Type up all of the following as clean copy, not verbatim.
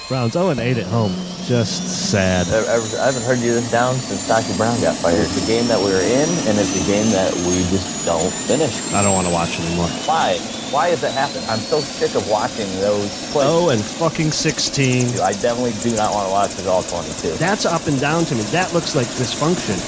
Browns 0-8 at home. Just sad. I haven't heard you this down since Dr. Brown got fired. It's a game that we were in, and it's a game that we just don't finish. I don't want to watch anymore. Why? Why does that happen? I'm so sick of watching those plays. 0-16. I definitely do not want to watch it all 22. That's up and down to me. That looks like dysfunction.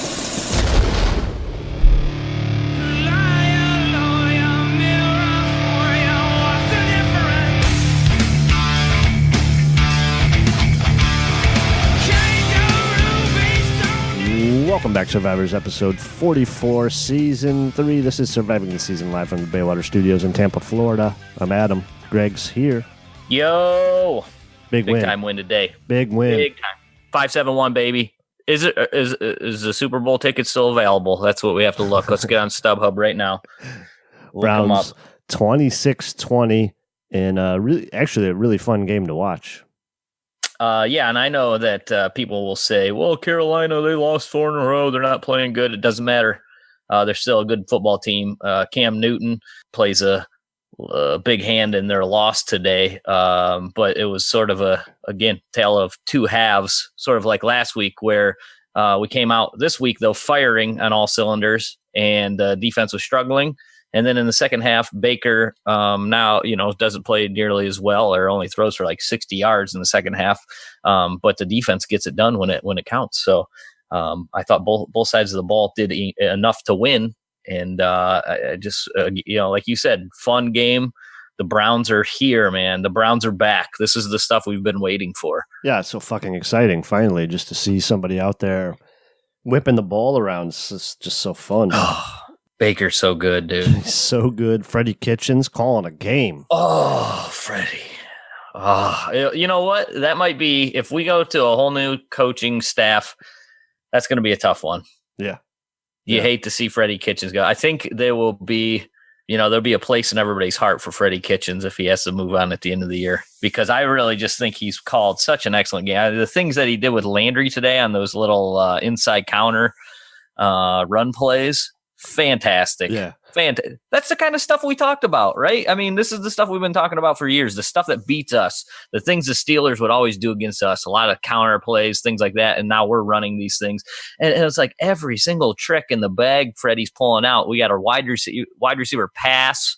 Welcome back, Survivors, episode 44, season 3. This is Surviving the Season live from the Baywater Studios in Tampa, Florida. I'm Adam. Greg's here. Yo! Big win. Time win today. Big win. Big time. 5-7-1, baby. Is the Super Bowl ticket still available? That's what we have to look. Let's get on StubHub right now. Browns 26-20, and actually a really fun game to watch. Yeah, and I know that people will say, well, Carolina, they lost 4 in a row. They're not playing good. It doesn't matter. They're still a good football team. Cam Newton plays a big hand in their loss today. But it was sort of again, tale of two halves, sort of like last week where we came out this week, though, firing on all cylinders, and defense was struggling. And then in the second half, Baker now, doesn't play nearly as well, or only throws for like 60 yards in the second half. But the defense gets it done when it counts. So I thought both sides of the ball did enough to win. And I just, like you said, fun game. The Browns are here, man. The Browns are back. This is the stuff we've been waiting for. Yeah, it's so fucking exciting, finally, just to see somebody out there whipping the ball around. It's just so fun. Baker's so good, dude. He's so good. Freddie Kitchens calling a game. Oh, Freddie. Oh, you know what? That might be, if we go to a whole new coaching staff, that's going to be a tough one. Yeah. You hate to see Freddie Kitchens go. I think there will be, there'll be a place in everybody's heart for Freddie Kitchens if he has to move on at the end of the year, because I really just think he's called such an excellent game. The things that he did with Landry today on those little inside counter run plays, fantastic. Yeah. Fantastic. That's the kind of stuff we talked about, right? I mean, this is the stuff we've been talking about for years, the stuff that beats us, the things the Steelers would always do against us, a lot of counter plays, things like that. And now we're running these things. And it's like every single trick in the bag Freddie's pulling out. We got a wide receiver pass.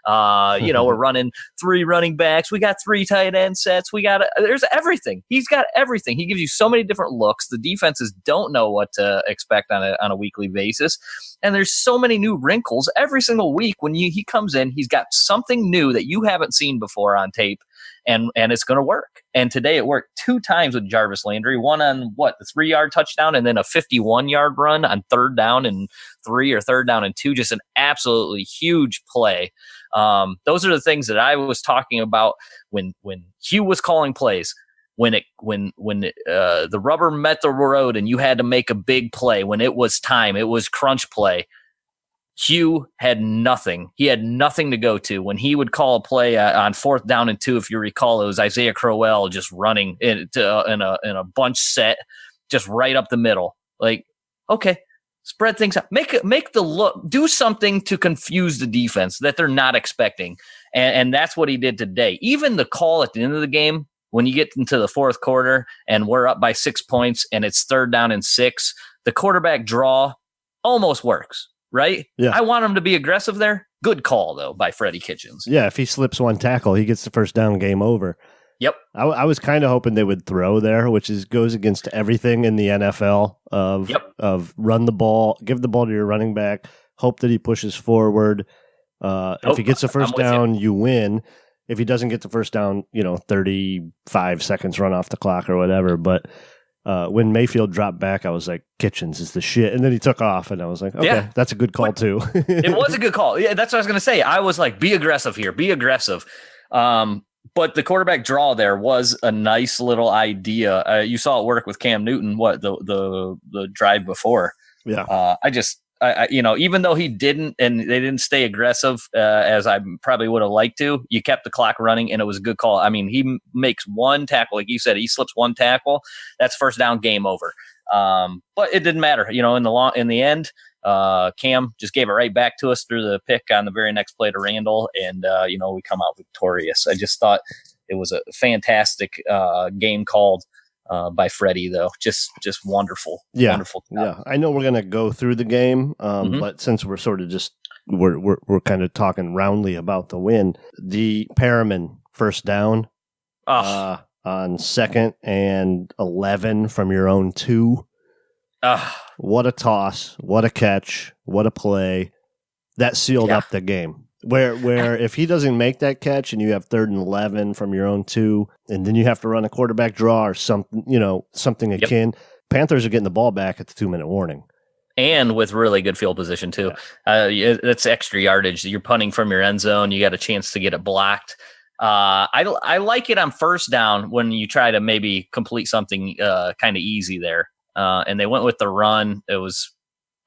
We're running 3 running backs. We got 3 tight end sets. There's everything. He's got everything. He gives you so many different looks. The defenses don't know what to expect on a weekly basis. And there's so many new wrinkles every single week. When he comes in, he's got something new that you haven't seen before on tape, and it's going to work. And today it worked 2 times with Jarvis Landry, one on the 3-yard touchdown, and then a 51-yard run on 3rd down and 3 or 3rd down and 2. Just an absolutely huge play. Those are the things that I was talking about when Hugh was calling plays. When the rubber met the road and you had to make a big play, when it was time, it was crunch play. Hugh had nothing. He had nothing to go to. When he would call a play on 4th down and 2, if you recall, it was Isaiah Crowell just running in a bunch set, just right up the middle. Like, okay, spread things out. Make the look. Do something to confuse the defense that they're not expecting, and that's what he did today. Even the call at the end of the game, when you get into the 4th quarter and we're up by 6 points and it's 3rd down and 6, the quarterback draw almost works, right? Yeah. I want him to be aggressive there. Good call, though, by Freddie Kitchens. Yeah, if he slips one tackle, he gets the first down, game over. Yep. I was kind of hoping they would throw there, which goes against everything in the NFL of run the ball, give the ball to your running back, hope that he pushes forward. If he gets the first down, you win. If he doesn't get the first down, 35 seconds run off the clock or whatever. But when Mayfield dropped back, I was like, Kitchens is the shit. And then he took off, and I was like, okay, that's a good call too. It was a good call. Yeah, that's what I was going to say. I was like, be aggressive here. Be aggressive. But the quarterback draw there was a nice little idea. You saw it work with Cam Newton, the drive before. Yeah. Even though he didn't, and they didn't stay aggressive as I probably would have liked to, you kept the clock running, and it was a good call. I mean, he makes one tackle, like you said, he slips one tackle, that's first down, game over. But it didn't matter, in the end. Cam just gave it right back to us through the pick on the very next play to Randall, and we come out victorious. I just thought It was a fantastic game called by Freddie, though. Just wonderful. Yeah. Wonderful. Yeah. I know we're going to go through the game, but since we're sort of we're kind of talking roundly about the win, the Perriman first down on 2nd and 11 from your own 2. What a toss. What a catch. What a play. That sealed up the game. Where if he doesn't make that catch and you have 3rd and 11 from your own 2, and then you have to run a quarterback draw or something akin, Panthers are getting the ball back at the 2-minute warning. And with really good field position, too. That's extra yardage. You're punting from your end zone. You got a chance to get it blocked. I like it on first down when you try to maybe complete something kind of easy there. And they went with the run. It was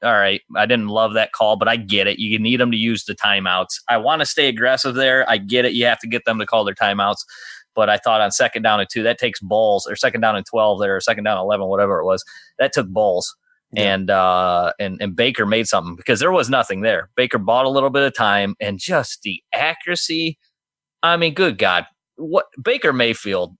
all right. I didn't love that call, but I get it. You need them to use the timeouts. I want to stay aggressive there. I get it. You have to get them to call their timeouts. But I thought on 2nd down and 2, that takes balls, or 2nd down and 12 there, or 2nd down and 11, whatever it was. That took balls. Yeah. And Baker made something because there was nothing there. Baker bought a little bit of time, and just the accuracy. I mean, good God, what Baker Mayfield.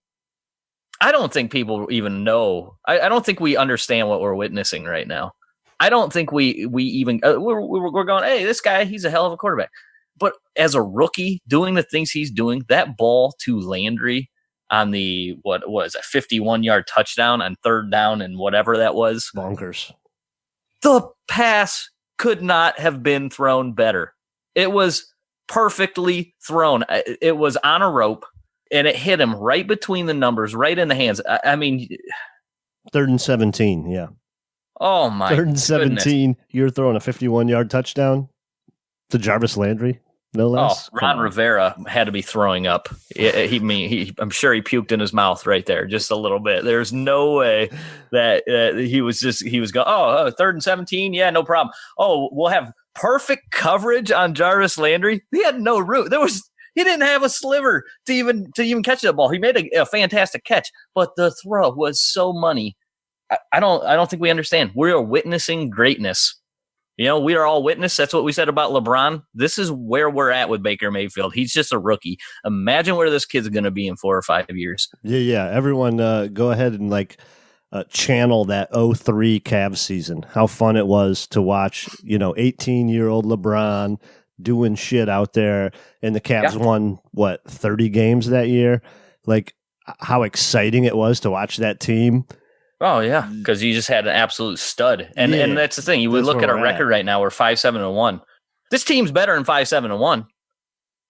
I don't think people even know. I don't think we understand what we're witnessing right now. I don't think we even we're going, hey, this guy, he's a hell of a quarterback. But as a rookie doing the things he's doing, that ball to Landry on the, what was a 51-yard touchdown on 3rd down and whatever that was. Bonkers. The pass could not have been thrown better. It was perfectly thrown. It was on a rope, and it hit him right between the numbers, right in the hands. I mean, 3rd and 17, yeah. Oh, my 3rd and 17, you're throwing a 51-yard touchdown to Jarvis Landry, no less. Oh, Ron Rivera had to be throwing up. I'm sure he puked in his mouth right there just a little bit. There's no way that he was going, 3rd and 17, yeah, no problem. Oh, we'll have perfect coverage on Jarvis Landry. He had no room. He didn't have a sliver to even catch that ball. He made a fantastic catch, but the throw was so money. I don't think we understand. We are witnessing greatness. We are all witness. That's what we said about LeBron. This is where we're at with Baker Mayfield. He's just a rookie. Imagine where this kid's going to be in 4 or 5 years. Yeah. Everyone go ahead and channel that 03 Cavs season. How fun it was to watch, 18-year-old LeBron doing shit out there. And the Cavs won, 30 games that year? Like, how exciting it was to watch that team. Oh, yeah, because you just had an absolute stud. And that's the thing. You would look at our record right now. We're 5-7-1. This team's better than 5-7-1.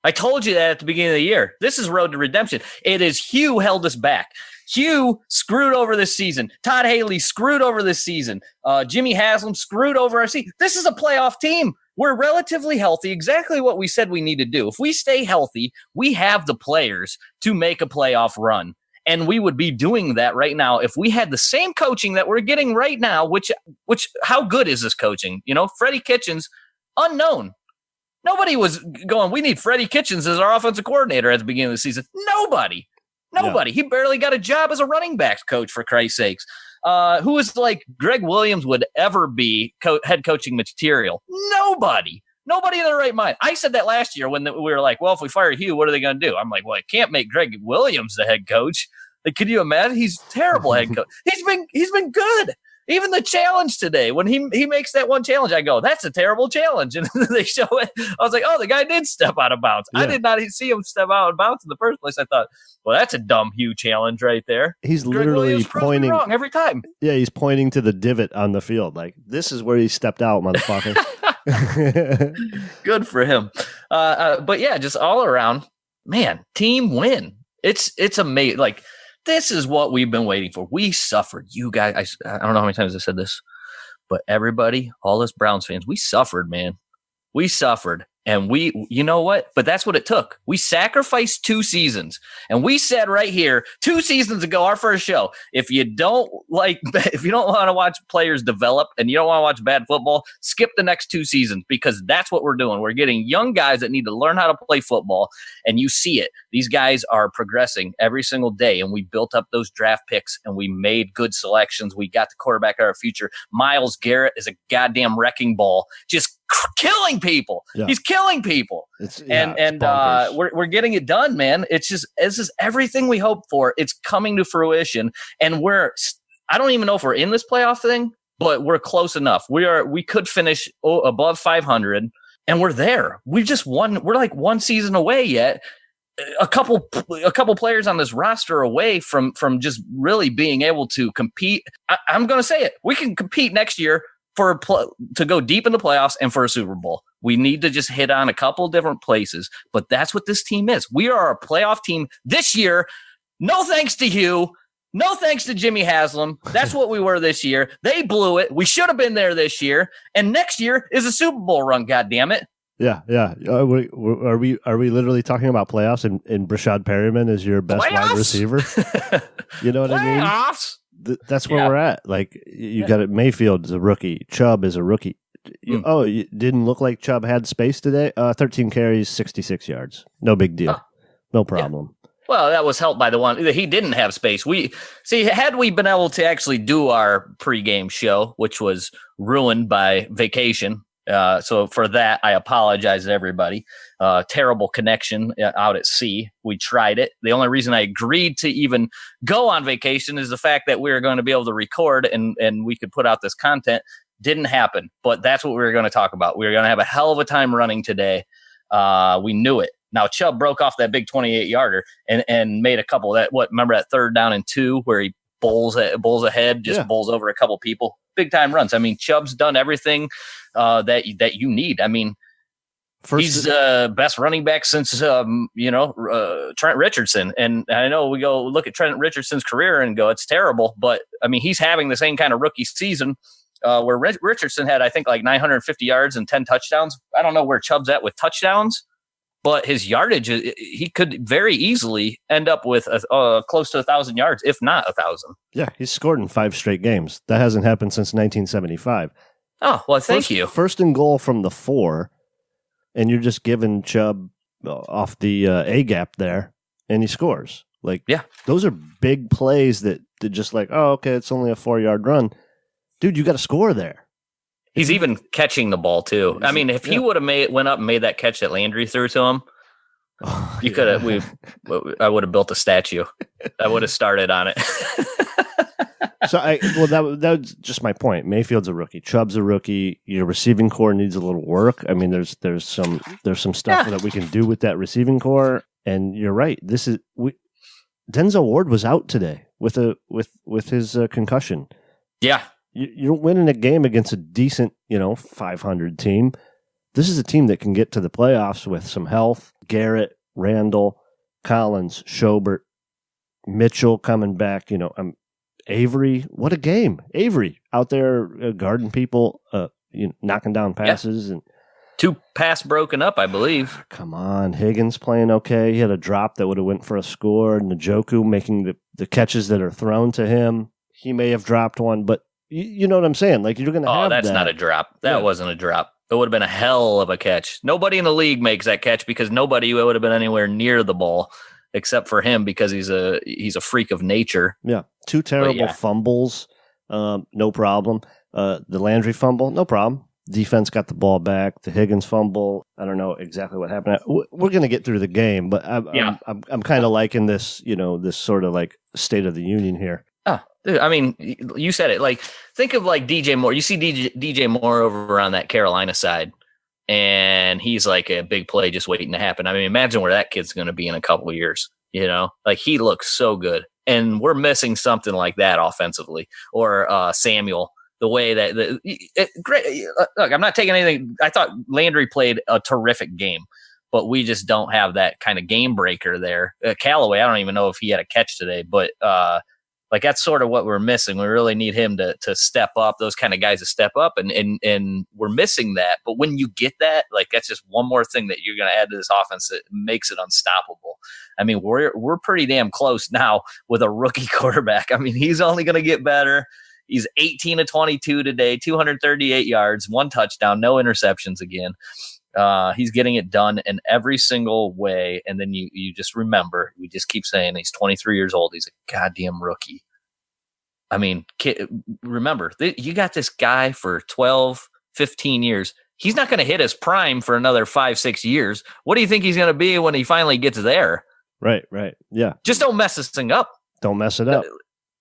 I told you that at the beginning of the year. This is road to redemption. It is Hugh held us back. Hugh screwed over this season. Todd Haley screwed over this season. Jimmy Haslam screwed over our season. This is a playoff team. We're relatively healthy, exactly what we said we need to do. If we stay healthy, we have the players to make a playoff run. And we would be doing that right now if we had the same coaching that we're getting right now, which how good is this coaching? Freddie Kitchens, unknown. Nobody was going, we need Freddie Kitchens as our offensive coordinator at the beginning of the season. Nobody. Yeah. He barely got a job as a running backs coach, for Christ's sakes. Who is like Greg Williams would ever be head coaching material? Nobody in their right mind. I said that last year when we were like, well, if we fire Hugh, what are they going to do? I'm like, well, I can't make Greg Williams the head coach. Like, could you imagine? He's terrible head coach. He's been good. Even the challenge today, when he makes that one challenge, I go, that's a terrible challenge. And they show it. I was like, oh, the guy did step out of bounds. Yeah. I did not see him step out of bounds in the first place. I thought, well, that's a dumb Hugh challenge right there. He's literally pointing wrong every time. Yeah, he's pointing to the divot on the field. Like, this is where he stepped out, motherfucker. Good for him. But yeah, just all around, man, team win. It's amazing. Like, this is what we've been waiting for. We suffered. You guys, I don't know how many times I said this, but everybody, all us Browns fans, we suffered, man. We suffered. And you know what? But that's what it took. We sacrificed 2 seasons. And we said right here, 2 seasons ago, our first show, if you don't want to watch players develop and you don't want to watch bad football, skip the next 2 seasons, because that's what we're doing. We're getting young guys that need to learn how to play football. And you see it. These guys are progressing every single day. And we built up those draft picks and we made good selections. We got the quarterback of our future. Myles Garrett is a goddamn wrecking ball. Just killing people. Yeah. He's killing people. We're getting it done, man. This is everything we hoped for. It's coming to fruition, and I don't even know if we're in this playoff thing, but we're close enough. We could finish above 500, and we're there. We just won. We're like one season away yet. A couple players on this roster away from just really being able to compete. I'm going to say it. We can compete next year to go deep in the playoffs and for a Super Bowl. We need to just hit on a couple different places, but that's what this team is. We are a playoff team this year. No thanks to you. No thanks to Jimmy Haslam. That's what we were this year. They blew it. We should have been there this year. And next year is a Super Bowl run, goddammit. Yeah. Are we literally talking about playoffs and Brashad Perryman is your best wide receiver? You know what I mean? That's where we're at. Like, you got it. Mayfield is a rookie. Chubb is a rookie. It didn't look like Chubb had space today. 13 carries, 66 yards. No big deal. No problem. Well, that was helped by the one. He didn't have space. Had we been able to actually do our pregame show, which was ruined by vacation. So for that, I apologize to everybody. Terrible connection out at sea. We tried it. The only reason I agreed to even go on vacation is the fact that we were going to be able to record and we could put out this content. Didn't happen, but that's what we were going to talk about. We were going to have a hell of a time running today. We knew it. Now, Chubb broke off that big 28-yarder and made a couple of that. Remember that 3rd down and 2 where he bowls ahead, bowls over a couple people. Big time runs. I mean, Chubb's done everything that you need. I mean, he's best running back since Trent Richardson. And I know we go look at Trent Richardson's career and go, it's terrible. But I mean, he's having the same kind of rookie season where Richardson had, I think, like 950 yards and 10 touchdowns. I don't know where Chubb's at with touchdowns, but his yardage, he could very easily end up with close to 1,000 yards, if not 1,000. Yeah, he's scored in 5 straight games. That hasn't happened since 1975. Oh, well, thank you. First and goal from the 4, and you're just giving Chubb off the A gap there, and he scores. Like, those are big plays that just like, oh, okay, it's only a 4-yard run. Dude, you got to score there. He's even catching the ball too. I mean, if he would have went up and made that catch that Landry threw to him, you could have. I would have built a statue. I would have started on it. That was just my point. Mayfield's a rookie. Chubb's a rookie. Your receiving core needs a little work. I mean, there's some stuff that we can do with that receiving core. And you're right. Denzel Ward was out today with his concussion. Yeah. You're winning a game against a decent, 500 team. This is a team that can get to the playoffs with some health. Garrett, Randall, Collins, Schobert, Mitchell coming back. Avery. What a game! Avery out there guarding people, knocking down passes and 2 pass broken up, I believe. Come on, Higgins playing okay. He had a drop that would have went for a score. Njoku making the catches that are thrown to him. He may have dropped one, but. You know what I'm saying? Like, you're going to have that. Oh, that's not a drop. That wasn't a drop. It would have been a hell of a catch. Nobody in the league makes that catch because nobody would have been anywhere near the ball except for him because he's a freak of nature. Yeah. 2 terrible fumbles. No problem. The Landry fumble, no problem. Defense got the ball back. The Higgins fumble, I don't know exactly what happened. We're going to get through the game, but I'm kind of liking this, this sort of like State of the Union here. Oh, dude, I mean, you said it. Like, think of like DJ Moore. You see DJ Moore over on that Carolina side, and he's like a big play just waiting to happen. I mean, imagine where that kid's going to be in a couple of years. Like, he looks so good, and we're missing something like that offensively. Or Samuel, the way that great. Look, I'm not taking anything. I thought Landry played a terrific game, but we just don't have that kind of game breaker there. Callaway, I don't even know if he had a catch today, but. Like, that's sort of what we're missing. We really need him to step up, those kind of guys to step up, and we're missing that. But when you get that, like, that's just one more thing that you're going to add to this offense that makes it unstoppable. I mean, we're pretty damn close now with a rookie quarterback. I mean, he's only going to get better. He's 18 of 22 today, 238 yards, 1 touchdown, no interceptions again. He's getting it done in every single way. And then you just remember, we just keep saying he's 23 years old. He's a goddamn rookie. I mean, remember, you got this guy for 12, 15 years. he's not going to hit his prime for another 5-6 years. What do you think he's going to be when he finally gets there? Right. Yeah. Just don't mess this thing up. Don't mess it up.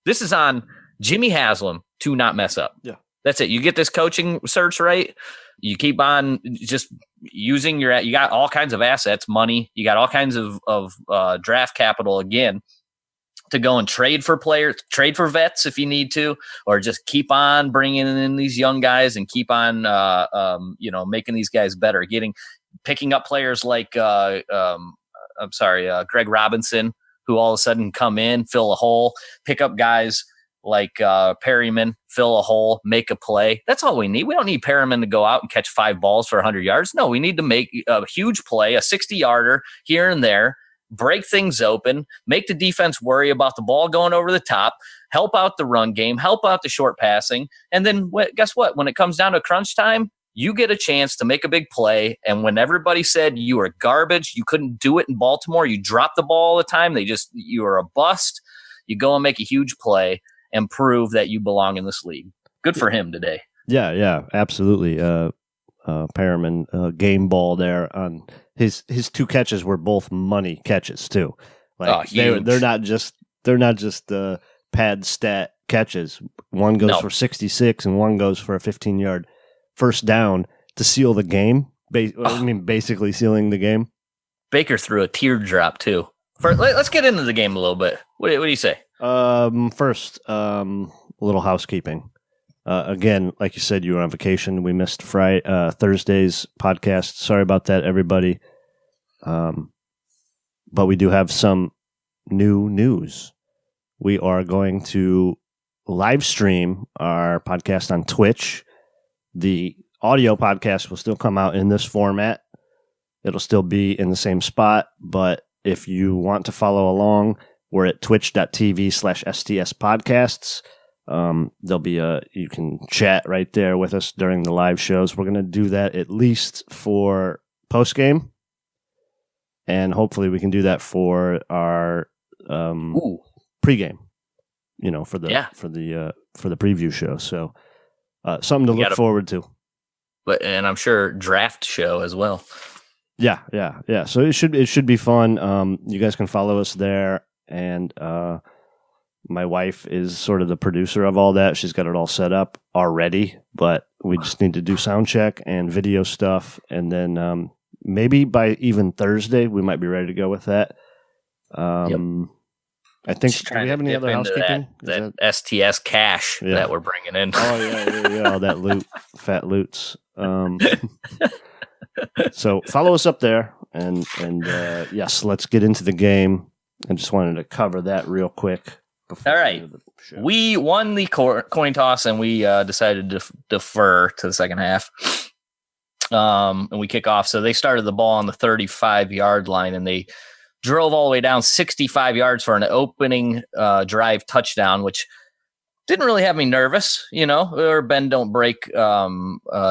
This is on Jimmy Haslam to not mess up. Yeah. That's it. You get this coaching search right. You keep on just using you got all kinds of assets, money. You got all kinds of draft capital again to go and trade for players, trade for vets if you need to, or just keep on bringing in these young guys and keep on, making these guys better, picking up players like, Greg Robinson, who all of a sudden come in, fill a hole, pick up guys like Perryman, fill a hole, make a play. That's all we need. We don't need Perryman to go out and catch 5 balls for 100 yards. No, we need to make a huge play, a 60-yarder here and there, break things open, make the defense worry about the ball going over the top, help out the run game, help out the short passing. And then guess what? When it comes down to crunch time, you get a chance to make a big play. And when everybody said you were garbage, you couldn't do it in Baltimore, you dropped the ball all the time, you were a bust, you go and make a huge play and prove that you belong in this league. Good for him today. Yeah, absolutely. Perriman, game ball there on his 2 catches were both money catches too. Like they're not just pad stat catches. One goes for 66 and one goes for a 15-yard first down to seal the game. Basically sealing the game. Baker threw a teardrop too. Let's get into the game a little bit. What do you say? First, a little housekeeping. Again, like you said, you were on vacation. We missed Thursday's podcast. Sorry about that, everybody. But we do have some new news. We are going to live stream our podcast on Twitch. The audio podcast will still come out in this format. It'll still be in the same spot, but if you want to follow along, we're at twitch.tv/STS podcasts. There'll be you can chat right there with us during the live shows. We're going to do that at least for post game, and hopefully we can do that for our pregame. For the preview show. So something to look forward to. And I'm sure draft show as well. Yeah. So it should be fun. You guys can follow us there, and my wife is sort of the producer of all that. She's got it all set up already, but we just need to do sound check and video stuff, and then maybe by even Thursday we might be ready to go with that. I think. Do we have any other housekeeping? That STS cash that we're bringing in. Oh yeah. All that loot, fat loots. So follow us up there, and yes, let's get into the game. I just wanted to cover that real quick. All right, we won the coin toss, and we decided to defer to the second half. And we kick off. So they started the ball on the 35-yard line, and they drove all the way down 65 yards for an opening drive touchdown, which didn't really have me nervous, or bend don't break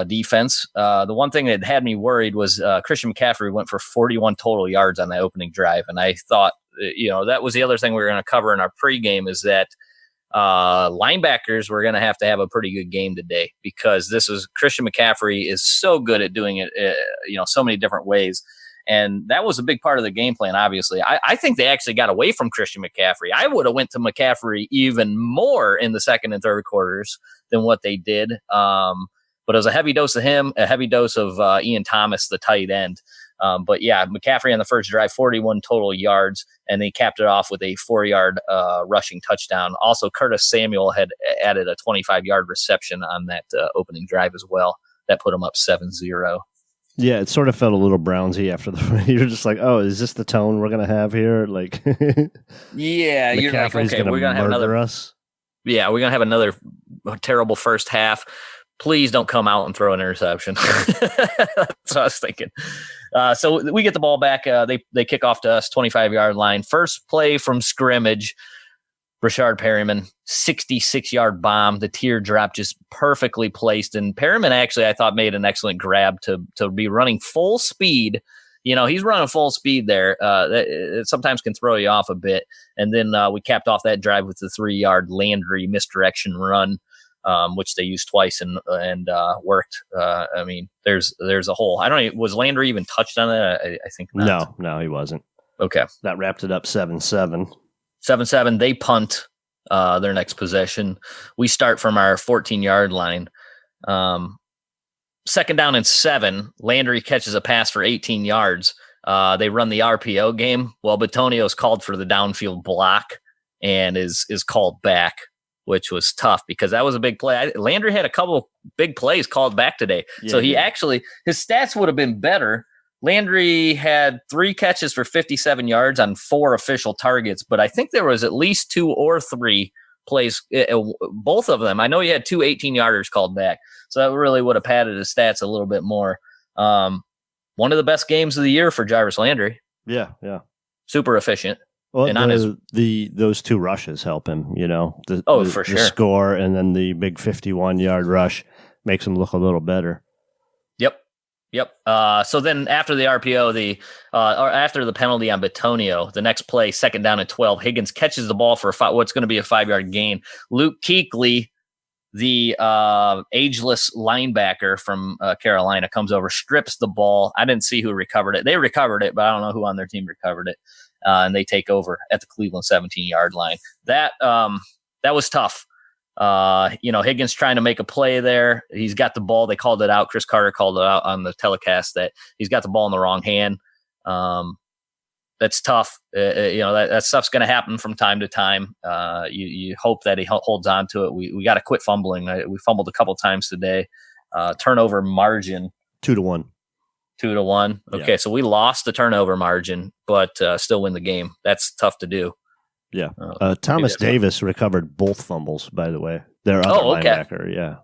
defense. The one thing that had me worried was Christian McCaffrey went for 41 total yards on that opening drive. And I thought, that was the other thing we were going to cover in our pregame, is that linebackers were going to have a pretty good game today, because Christian McCaffrey is so good at doing it, so many different ways. And that was a big part of the game plan, obviously. I think they actually got away from Christian McCaffrey. I would have went to McCaffrey even more in the second and third quarters than what they did. But it was a heavy dose of him, a heavy dose of Ian Thomas, the tight end. But yeah, McCaffrey on the first drive, 41 total yards, and they capped it off with a 4-yard rushing touchdown. Also, Curtis Samuel had added a 25-yard reception on that opening drive as well. That put him up 7-0. Yeah, it sort of felt a little Brownsy after you're just like, oh, is this the tone we're gonna have here? Like, yeah, you're like, okay, we're gonna have another. Yeah, we're gonna have another terrible first half. Please don't come out and throw an interception. That's what I was thinking. So we get the ball back. They kick off to us, 25-yard line. First play from scrimmage. Rashard Perryman, 66-yard bomb. The teardrop just perfectly placed. And Perryman actually, I thought, made an excellent grab to be running full speed. He's running full speed there. It sometimes can throw you off a bit. And then we capped off that drive with the 3-yard Landry misdirection run. which they used twice and worked. I mean, there's a hole. I don't even, was Landry even touched on that? I think not. No, he wasn't. Okay. That wrapped it up 7-7. 7-7. They punt their next possession. We start from our 14-yard line. Second down and 7. Landry catches a pass for 18 yards. They run the RPO game. Well, Batonio's called for the downfield block and is called back, which was tough because that was a big play. Landry had a couple big plays called back today. Yeah, so he actually, his stats would have been better. Landry had 3 catches for 57 yards on 4 official targets, but I think there was at least 2 or 3 plays, both of them. I know he had 2 18-yarders called back, so that really would have padded his stats a little bit more. One of the best games of the year for Jarvis Landry. Yeah. Super efficient. Well, and those 2 rushes help him, for sure. The score and then the big 51-yard rush makes him look a little better. Yep. So then after the RPO, or after the penalty on Batonio, the next play, second down and 12, Higgins catches the ball for what's going to be a 5-yard gain. Luke Kuechly, the ageless linebacker from Carolina, comes over, strips the ball. I didn't see who recovered it. They recovered it, but I don't know who on their team recovered it. And they take over at the Cleveland 17-yard line. That was tough. Higgins trying to make a play there. He's got the ball. They called it out. Chris Carter called it out on the telecast that he's got the ball in the wrong hand. That's tough. That stuff's going to happen from time to time. You hope that he holds on to it. We got to quit fumbling. We fumbled a couple times today. Turnover margin 2-1. 2-1. Okay, yeah. So we lost the turnover margin, but still win the game. That's tough to do. Yeah. Thomas Davis recovered both fumbles, by the way. Their other linebacker, yeah.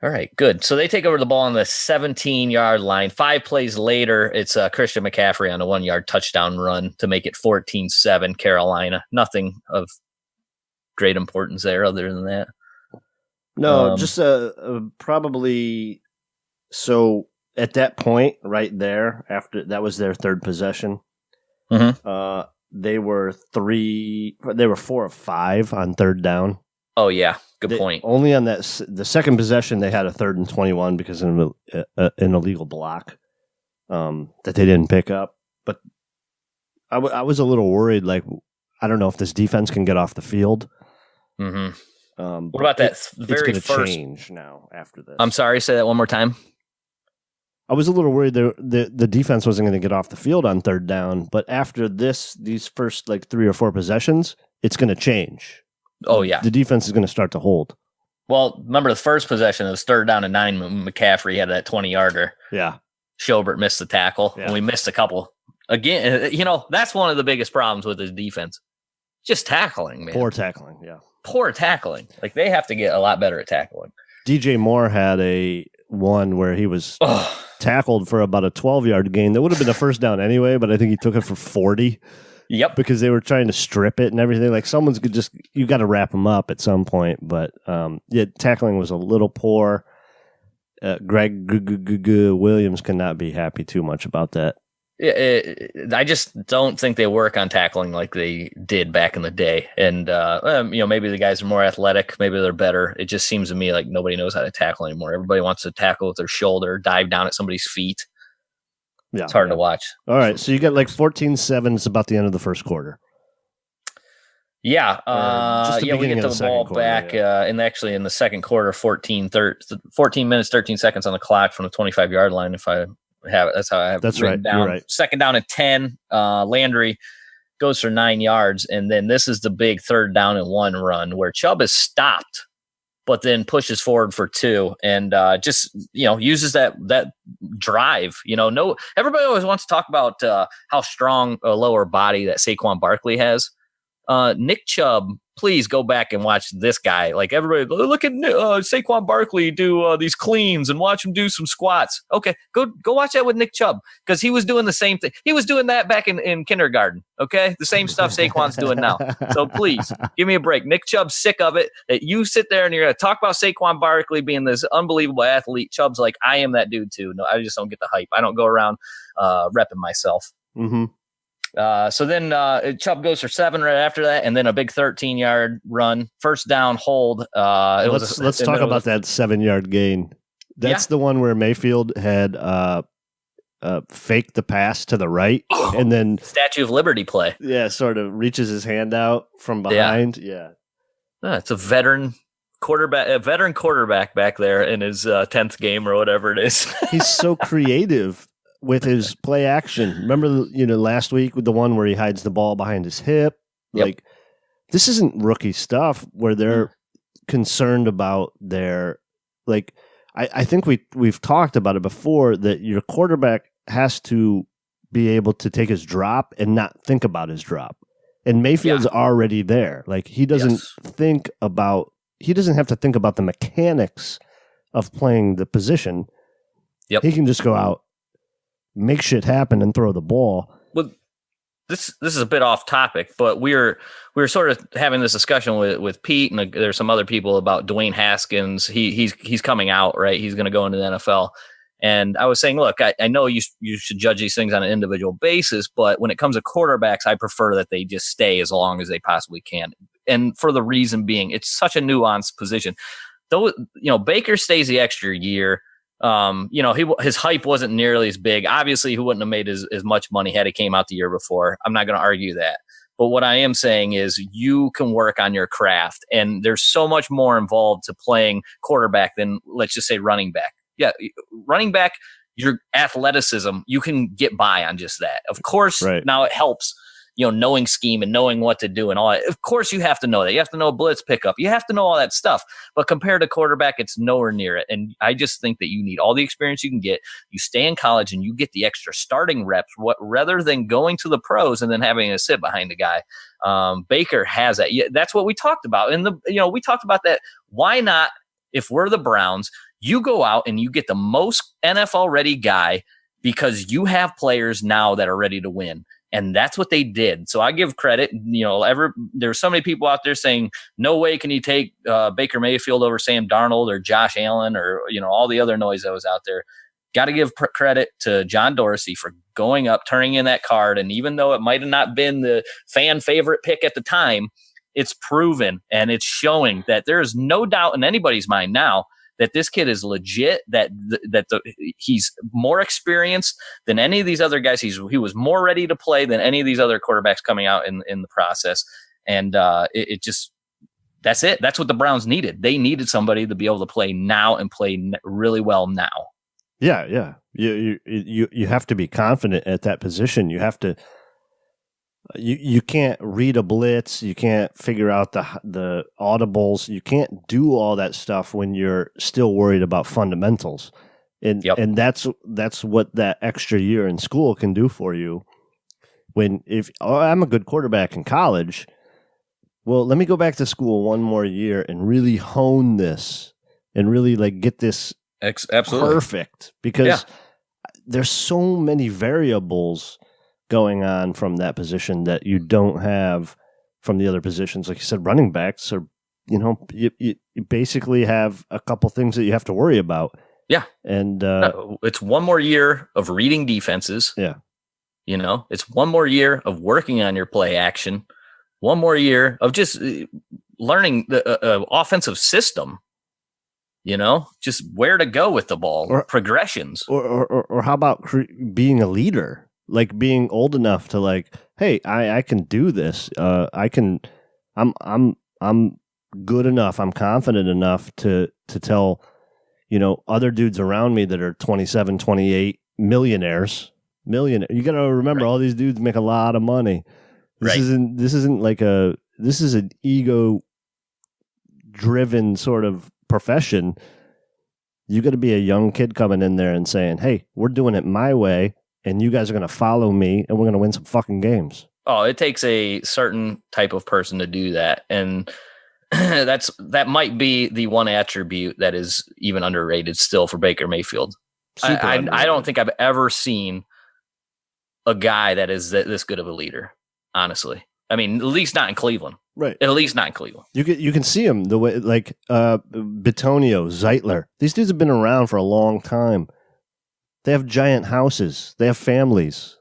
All right, good. So they take over the ball on the 17-yard line. 5 plays later, it's Christian McCaffrey on a 1-yard touchdown run to make it 14-7 Carolina. Nothing of great importance there other than that. No, just probably so at that point right there, after that was their third possession, they were 4 of 5 on third down. Oh, yeah. Good point. Only on the second possession, they had a 3rd and 21 because of an illegal block that they didn't pick up. But I was a little worried. Like, I don't know if this defense can get off the field. Mm-hmm. What about that very first? It's going to change now after this. I'm sorry, say that one more time. I was a little worried the defense wasn't going to get off the field on third down, but after these first 3 or 4 possessions, it's going to change. Oh, yeah. The defense is going to start to hold. Well, remember the first possession, it was 3rd down and 9. McCaffrey had that 20-yarder. Yeah. Schobert missed the tackle, and we missed a couple. Again, that's one of the biggest problems with his defense. Just tackling, man. Poor tackling, yeah. Poor tackling. They have to get a lot better at tackling. DJ Moore had a one where he was tackled for about a 12-yard gain. That would have been a first down anyway, but I think he took it for 40. Yep. Because they were trying to strip it and everything. Someone's you got to wrap them up at some point. But tackling was a little poor. Greg Williams cannot be happy too much about that. I just don't think they work on tackling like they did back in the day. And, maybe the guys are more athletic. Maybe they're better. It just seems to me like nobody knows how to tackle anymore. Everybody wants to tackle with their shoulder, dive down at somebody's feet. Yeah, it's hard to watch. All right. So you got 14-7. It's about the end of the first quarter. Yeah. We get to the ball back and actually in the second quarter, 14 minutes, 13 seconds on the clock from the 25-yard line. If I have it, that's how I have it written down. You're right. Second down and 10. Landry goes for 9 yards. And then this is the big 3rd down and 1 run where Chubb is stopped, but then pushes forward for 2 and uses that drive. Everybody always wants to talk about how strong a lower body that Saquon Barkley has. Nick Chubb, please go back and watch this guy. Everybody, look at Saquon Barkley do these cleans and watch him do some squats. Okay, go watch that with Nick Chubb because he was doing the same thing. He was doing that back in kindergarten. Okay, the same stuff Saquon's doing now. So please give me a break. Nick Chubb's sick of it. That you sit there and you're going to talk about Saquon Barkley being this unbelievable athlete. Chubb's like, I am that dude too. No, I just don't get the hype. I don't go around repping myself. Mm-hmm. So then Chubb goes for 7 right after that, and then a big 13-yard run, first down hold. Let's talk about that 7-yard gain. That's the one where Mayfield had faked the pass to the right, and then Statue of Liberty play. Yeah, sort of reaches his hand out from behind. Yeah. It's a veteran quarterback back there in his 10th game or whatever it is. He's so creative with his play action. Remember, last week with the one where he hides the ball behind his hip? Yep. Like, this isn't rookie stuff where they're concerned about their, like, I think we've talked about it before, that your quarterback has to be able to take his drop and not think about his drop. And Mayfield's already there. Like, he doesn't he doesn't have to think about the mechanics of playing the position. Yep. He can just go out, make shit happen, and throw the ball. Well, this is a bit off topic, but we were sort of having this discussion with Pete, and there's some other people about Dwayne Haskins. He's coming out, right? He's going to go into the NFL. And I was saying, look, I know you should judge these things on an individual basis, but when it comes to quarterbacks, I prefer that they just stay as long as they possibly can. And for the reason being, it's such a nuanced position. Though, Baker stays the extra year. His hype wasn't nearly as big. Obviously, he wouldn't have made as much money had he came out the year before. I'm not going to argue that. But what I am saying is you can work on your craft, and there's so much more involved to playing quarterback than, let's just say, running back. Yeah, running back, your athleticism, you can get by on just that. Of course, Now it helps, knowing scheme and knowing what to do and all that. Of course, you have to know that. You have to know blitz pickup. You have to know all that stuff. But compared to quarterback, it's nowhere near it. And I just think that you need all the experience you can get. You stay in college and you get the extra starting reps rather than going to the pros and then having to sit behind a guy. Baker has that. Yeah, that's what we talked about. And we talked about that. Why not, if we're the Browns, you go out and you get the most NFL ready guy because you have players now that are ready to win. And that's what they did. So I give credit. There's so many people out there saying, no way can you take Baker Mayfield over Sam Darnold or Josh Allen or, all the other noise that was out there. Got to give credit to John Dorsey for going up, turning in that card. And even though it might have not been the fan favorite pick at the time, it's proven and it's showing that there is no doubt in anybody's mind now that this kid is legit, that he's more experienced than any of these other guys. He was more ready to play than any of these other quarterbacks coming out in the process. And that's it. That's what the Browns needed. They needed somebody to be able to play now and play really well now. Yeah. You have to be confident at that position. You have to. You can't read a blitz. You can't figure out the audibles. You can't do all that stuff when you're still worried about fundamentals. And that's what that extra year in school can do for you. If I'm a good quarterback in college, well, let me go back to school one more year and really hone this and really get this absolutely perfect, because there's so many variables going on from that position that you don't have from the other positions. Like you said, running backs are, you basically have a couple things that you have to worry about. Yeah. And it's one more year of reading defenses. Yeah. It's one more year of working on your play action, one more year of just learning the offensive system, just where to go with the ball, or progressions. Or how about being a leader? Like being old enough to hey, I can do this. I'm good enough. I'm confident enough to tell, other dudes around me that are 27, 28 millionaires. You got to remember, all these dudes make a lot of money. This isn't this is an ego driven sort of profession. You got to be a young kid coming in there and saying, hey, we're doing it my way, and you guys are going to follow me, and we're going to win some fucking games. Oh, it takes a certain type of person to do that. And that might be the one attribute that is even underrated still for Baker Mayfield. I don't think I've ever seen a guy that is this good of a leader, honestly. I mean, at least not in Cleveland. Right. At least not in Cleveland. You can see him the way, Bitonio, Zeitler. These dudes have been around for a long time. They have giant houses. They have families.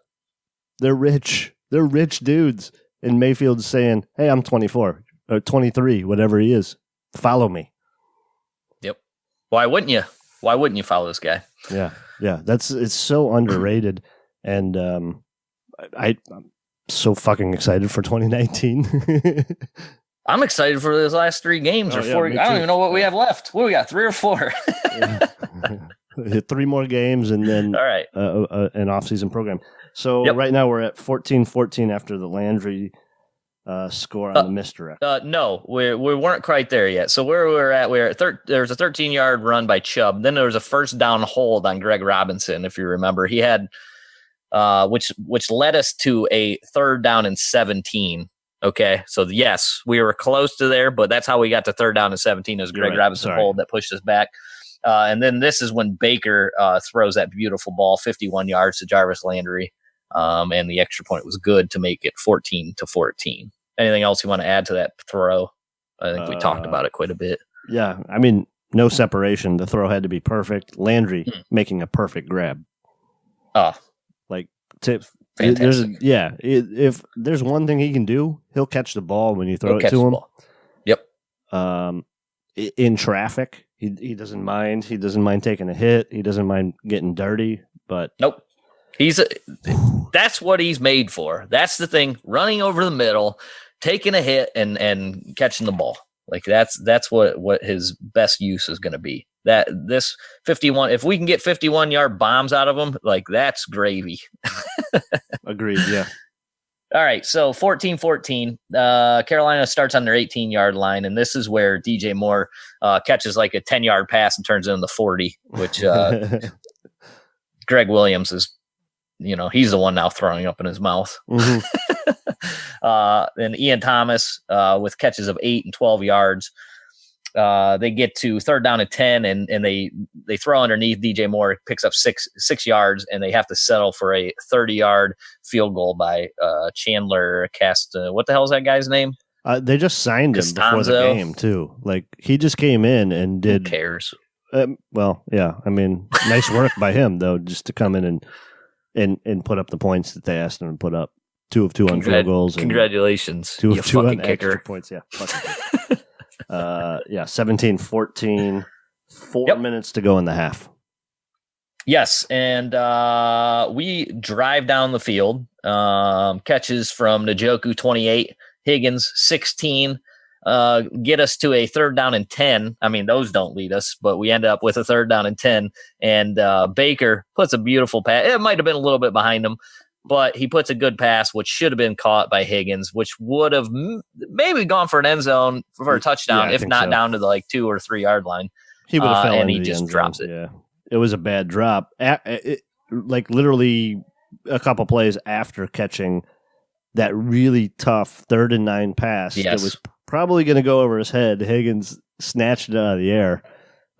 They're rich. They're rich dudes. And Mayfield's saying, hey, I'm 24 or 23, whatever he is. Follow me. Yep. Why wouldn't you? Why wouldn't you follow this guy? Yeah. It's so underrated. And I'm so fucking excited for 2019. I'm excited for those last 3 games or 4. I don't even know what we have left. What we got, 3 or 4? Hit 3 more games and then all right. An off-season program. So right now we're at 14-14 after the Landry score on the misdirect. No, we weren't quite there yet. So where we're at there was a 13-yard run by Chubb. Then there was a first down hold on Greg Robinson, if you remember. He had which led us to a 3rd down and 17. Okay, so yes, we were close to there, but that's how we got to 3rd down and 17 is Greg Robinson hold that pushed us back. And then this is when Baker throws that beautiful ball, 51 yards to Jarvis Landry. And the extra point was good to make it 14-14. Anything else you want to add to that throw? I think we talked about it quite a bit. Yeah, I mean, no separation. The throw had to be perfect. Landry making a perfect grab. Fantastic. If there's one thing he can do, he'll catch the ball when you throw it to him. Yep. In traffic, he doesn't mind. He doesn't mind taking a hit. He doesn't mind getting dirty. But nope. That's what he's made for. That's the thing. Running over the middle, taking a hit, and catching the ball. Like that's what his best use is going to be. That this 51, if we can get 51-yard bombs out of him, like that's gravy. Agreed. Yeah. All right. So 14-14, Carolina starts on their 18-yard line. And this is where DJ Moore catches like a 10-yard pass and turns it into 40, which Greg Williams is, he's the one now throwing up in his mouth. Mm-hmm. And Ian Thomas with catches of 8 and 12 yards. They get to 3rd down and 10, and they throw underneath. DJ Moore picks up six yards, and they have to settle for a 30-yard field goal by Chandler what the hell is that guy's name? They just signed him before the game too. Like he just came in and did. Who cares? Well, yeah. I mean, nice work by him though, just to come in and put up the points that they asked him to put up. 2 of 2 on field goals. Congratulations. 2 of 2 on kicker. Extra points. Yeah. 17-14. 4 minutes to go in the half. Yes, and we drive down the field. Catches from Njoku 28, Higgins 16. Get us to a 3rd down and 10. I mean, those don't lead us, but we end up with a 3rd down and 10. And Baker puts a beautiful pass. It might have been a little bit behind him, but he puts a good pass, which should have been caught by Higgins, which would have maybe gone for an end zone for a touchdown, if not down to the 2 or 3 yard line. He would have fell and into he the just end zone. drops it. Yeah, it was a bad drop. Literally a couple plays after catching that really tough 3rd and 9 pass. Yes. That was probably going to go over his head. Higgins snatched it out of the air.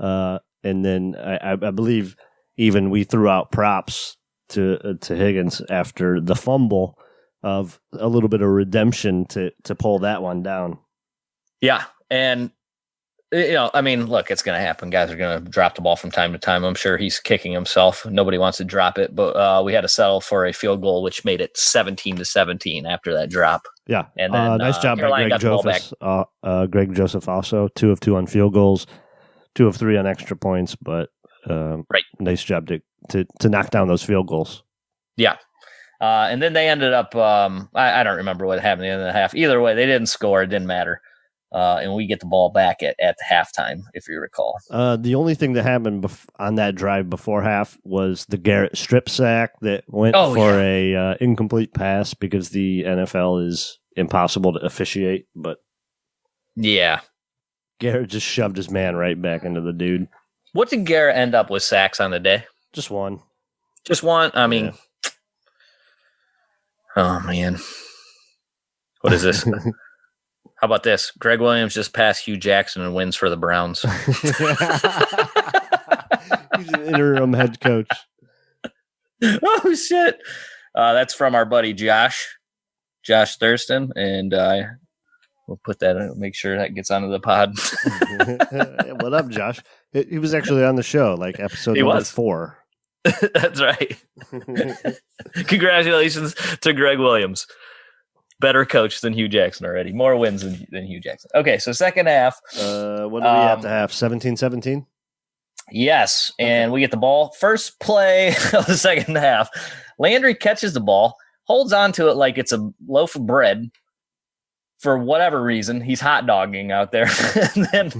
And then I believe even we threw out props to Higgins after the fumble of a little bit of redemption to pull that one down. Yeah. And, I mean, look, it's going to happen. Guys are going to drop the ball from time to time. I'm sure he's kicking himself. Nobody wants to drop it, but we had to settle for a field goal, which made it 17-17 after that drop. Yeah. And then, nice job Carolina by Greg Joseph also. 2 of 2 on field goals, 2 of 3 on extra points, but nice job to knock down those field goals. Yeah. And then they ended up, I don't remember what happened at the end of the half. Either way, they didn't score. It didn't matter. And we get the ball back at the halftime, if you recall. The only thing that happened on that drive before half was the Garrett strip sack that went for a incomplete pass because the NFL is impossible to officiate. But yeah, Garrett just shoved his man right back into the dude. What did Garrett end up with sacks on the day? Just one. Just one? I mean, Oh, man. What is this? How about this? Greg Williams just passed Hugh Jackson and wins for the Browns. He's an interim head coach. Oh, shit. That's from our buddy Josh Thurston. And we'll put that in, make sure that gets onto the pod. What up, Josh? He was actually on the show, like episode 4. That's right. Congratulations to Greg Williams. better coach than Hugh Jackson already. More wins than Hugh Jackson. Okay, so second half. What do we have to have? 17-17? Yes, and we get the ball. First play of the second half. Landry catches the ball, holds on to it like it's a loaf of bread. For whatever reason, he's hot dogging out there. And then,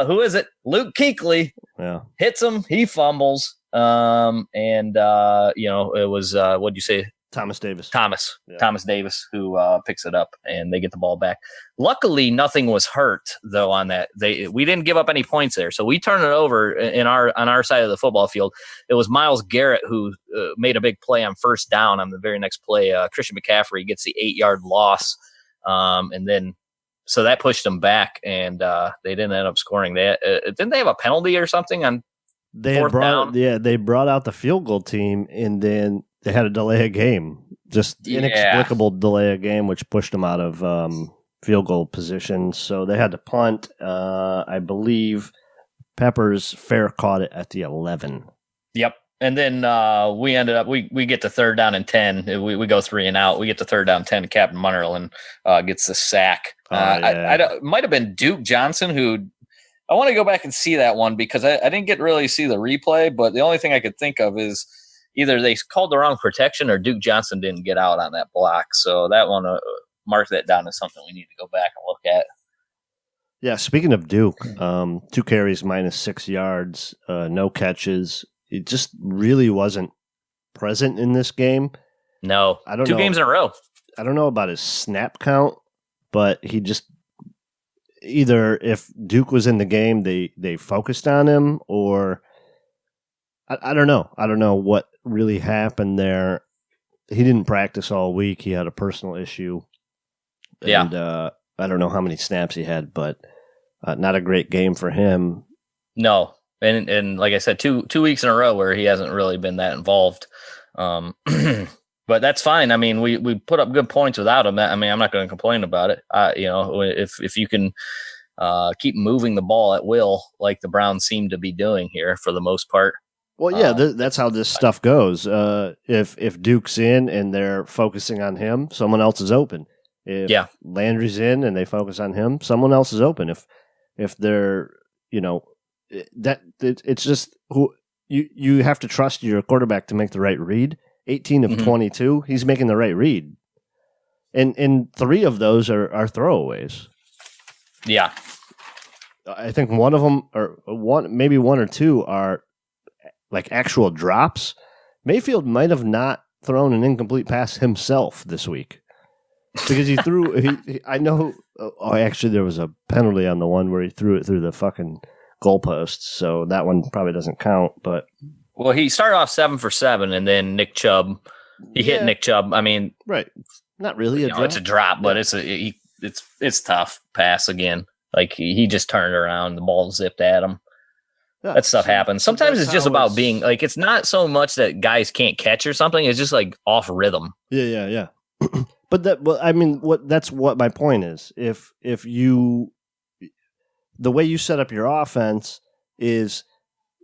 who is it? Luke Kuechly hits him. He fumbles. It was, what'd you say? Thomas Davis. Thomas Davis, who picks it up, and they get the ball back. Luckily, nothing was hurt, though, on that. We didn't give up any points there. So we turn it over on our side of the football field. It was Myles Garrett who made a big play on first down on the very next play. Christian McCaffrey gets the 8-yard loss. So that pushed them back, and they didn't end up scoring. Didn't they have a penalty or something on fourth down? Yeah, they brought out the field goal team, and then they had to delay a game. Just inexplicable delay a game, which pushed them out of field goal position. So they had to punt. I believe Peppers fair caught it at the 11. Yep. And then we ended up we get to third down and 10. We go 3 and out. We get to third down 10. Captain Munnerlyn gets the sack. It might have been Duke Johnson who. I want to go back and see that one because I didn't get really see the replay. But the only thing I could think of is either they called the wrong protection or Duke Johnson didn't get out on that block. So that one, mark that down as something we need to go back and look at. Yeah. Speaking of Duke, 2 carries minus 6 yards, no catches. It just really wasn't present in this game. No, I don't know. 2 games in a row. I don't know about his snap count, but he just either if Duke was in the game, they focused on him, or I don't know. I don't know what really happened there. He didn't practice all week. He had a personal issue. And, I don't know how many snaps he had, but not a great game for him. No. And like I said, two weeks in a row where he hasn't really been that involved. But that's fine. I mean, we put up good points without him. I mean, I'm not going to complain about it. If you can keep moving the ball at will, like the Browns seem to be doing here for the most part. Well, yeah, that's how this stuff goes. If Duke's in and they're focusing on him, someone else is open. If Landry's in and they focus on him, someone else is open. If they're, it's just who you have to trust your quarterback to make the right read. 18 of 22, he's making the right read, and 3 of those are throwaways. Yeah, I think one of them, or maybe 1 or 2 are like actual drops. Mayfield might have not thrown an incomplete pass himself this week because he threw. I know. Oh, actually, there was a penalty on the one where he threw it through the fucking goalposts, so that one probably doesn't count. But he started off 7 for 7, and then Nick Chubb, hit Nick Chubb. I mean, right? Not really a drop. It's a drop, but it's tough pass again. Like he just turned around, the ball zipped at him. Yeah, that stuff happens. Sometimes it's just about being like, it's not so much that guys can't catch or something. It's just like off rhythm. Yeah. But that's what my point is. If you, the way you set up your offense is,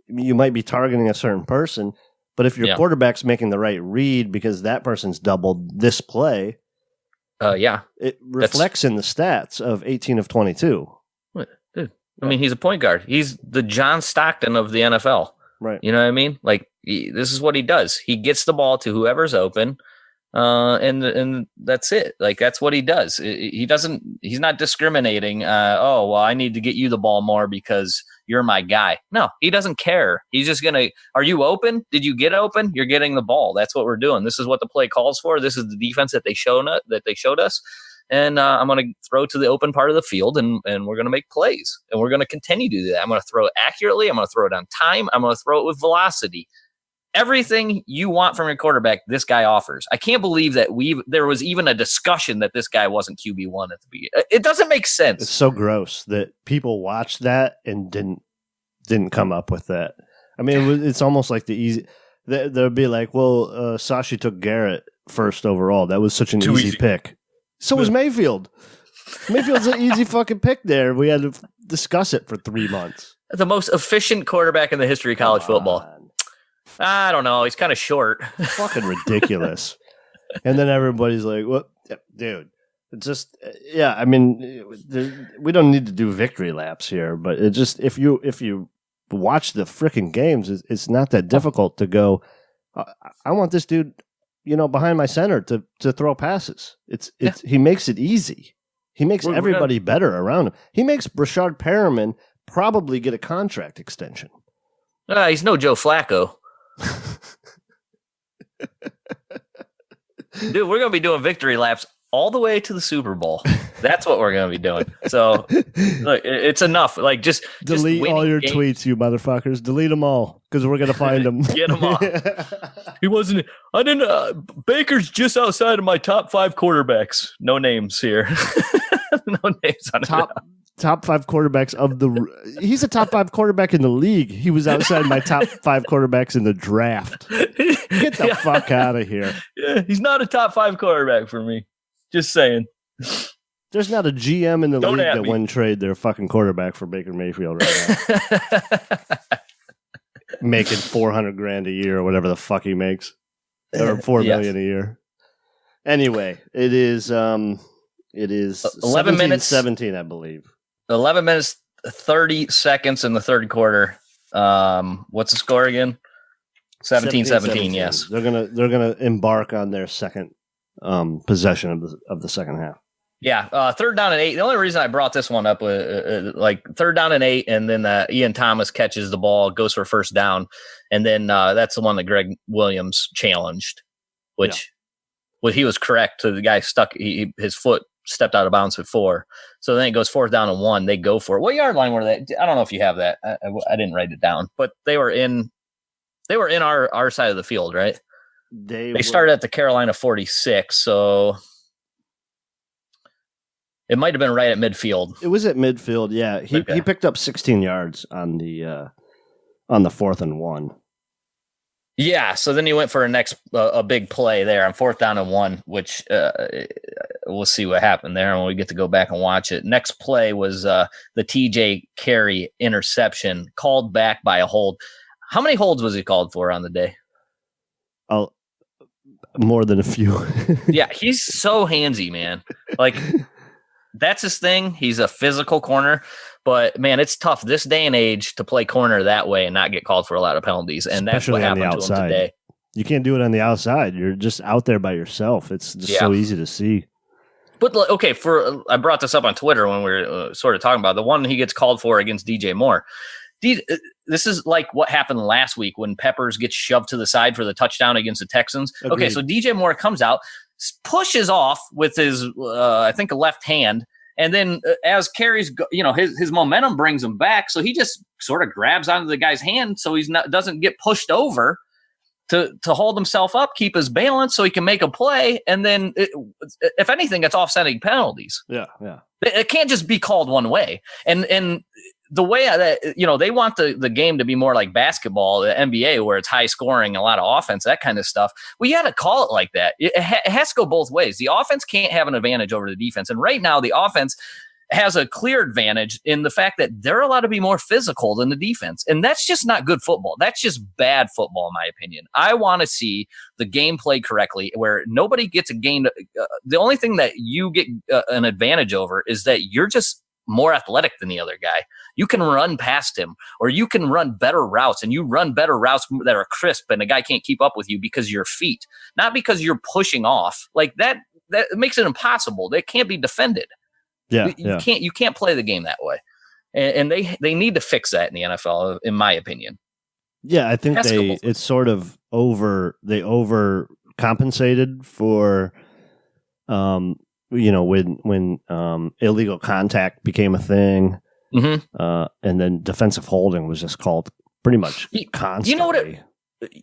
you might be targeting a certain person, but if your quarterback's making the right read because that person's doubled this play, it reflects in the stats of 18 of 22. Dude, I mean, he's a point guard. He's the John Stockton of the NFL. Right. You know what I mean? Like, this is what he does. He gets the ball to whoever's open, and that's it. Like, that's what he does. He's not discriminating. I need to get you the ball more because you're my guy. No, he doesn't care. He's just are you open? Did you get open? You're getting the ball. That's what we're doing. This is what the play calls for. This is the defense that they showed us. And I'm going to throw to the open part of the field, and we're going to make plays. And we're going to continue to do that. I'm going to throw it accurately. I'm going to throw it on time. I'm going to throw it with velocity. Everything you want from your quarterback, this guy offers. I can't believe that there was even a discussion that this guy wasn't QB1 at the beginning. It doesn't make sense. It's so gross that people watched that and didn't come up with that. I mean, it's almost like the easy. They'd be like, well, Sashi took Garrett first overall. That was such an easy pick. So was Mayfield. Mayfield's an easy fucking pick there. We had to discuss it for 3 months. The most efficient quarterback in the history of college football. I don't know. He's kind of short. Fucking ridiculous. And then everybody's like, "What? Dude. It's just, yeah, I mean, we don't need to do victory laps here, but it just, if you watch the freaking games, it's not that difficult to go, I want this dude, behind my center to throw passes. He makes it easy. He makes everybody better around him. He makes Brashard Perriman probably get a contract extension. He's no Joe Flacco. Dude, we're going to be doing victory laps all the way to the Super Bowl. That's what we're going to be doing. So, look, it's enough. Like, just delete all your tweets, you motherfuckers. Delete them all because we're going to find them. Get them all. He wasn't. I didn't. Baker's just outside of my top 5 quarterbacks. No names here. No names on top 5 quarterbacks of the. He's a top 5 quarterback in the league. He was outside my top 5 quarterbacks in the draft. Get the fuck out of here. Yeah, he's not a top 5 quarterback for me. Just saying. There's not a GM in the league that wouldn't trade their fucking quarterback for Baker Mayfield right now. Making $400,000 a year or whatever the fuck he makes, or $4 million a year. Anyway, it is 11 minutes 17, I believe. 11 minutes 30 seconds in the third quarter. What's the score again? 17-17. Yes, they're gonna embark on their second possession of the second half. Yeah, 3rd down and 8. The only reason I brought this one up was 3rd down and 8, and then Ian Thomas catches the ball, goes for first down, and then that's the one that Greg Williams challenged, which he was correct. So the guy stuck his foot stepped out of bounds at 4. So then it goes 4th down and 1. They go for it. What yard line were they? I don't know if you have that. I didn't write it down, but they were in our side of the field, right? They started at the Carolina 46, so it might have been right at midfield. It was at midfield, yeah. He picked up 16 yards on the 4th and 1. Yeah, so then he went for a big play there on 4th down and 1, which we'll see what happened there when we get to go back and watch it. Next play was the TJ Carey interception called back by a hold. How many holds was he called for on the day? Oh, more than a few. Yeah, he's so handsy, man. Like, that's his thing. He's a physical corner. But, man, it's tough this day and age to play corner that way and not get called for a lot of penalties. And especially that's what happened to him today. You can't do it on the outside. You're just out there by yourself. It's just so easy to see. But, okay, I brought this up on Twitter when we were sort of talking about the one he gets called for against DJ Moore. This is like what happened last week when Peppers gets shoved to the side for the touchdown against the Texans. Agreed. Okay, so DJ Moore comes out, pushes off with his, I think, a left hand. And then as Carey's, his momentum brings him back. So he just sort of grabs onto the guy's hand so doesn't get pushed over to hold himself up, keep his balance so he can make a play. And then, if anything, that's offsetting penalties. Yeah, yeah. It can't just be called one way. And the way that, they want the game to be more like basketball, the NBA, where it's high scoring, a lot of offense, that kind of stuff. We got to call it like that. It has to go both ways. The offense can't have an advantage over the defense. And right now, the offense has a clear advantage in the fact that they're allowed to be more physical than the defense. And that's just not good football. That's just bad football, in my opinion. I want to see the game played correctly where nobody gets a game. The only thing that you get an advantage over is that you're just more athletic than the other guy. You can run past him, or you can run better routes, and you run better routes that are crisp and the guy can't keep up with you because of your feet, not because you're pushing off. Like that makes it impossible. They can't be defended. Yeah, you can't play the game that way. And they need to fix that in the NFL, in my opinion. Yeah, I think it's sort of they overcompensated for when illegal contact became a thing, and then defensive holding was just called pretty much constantly.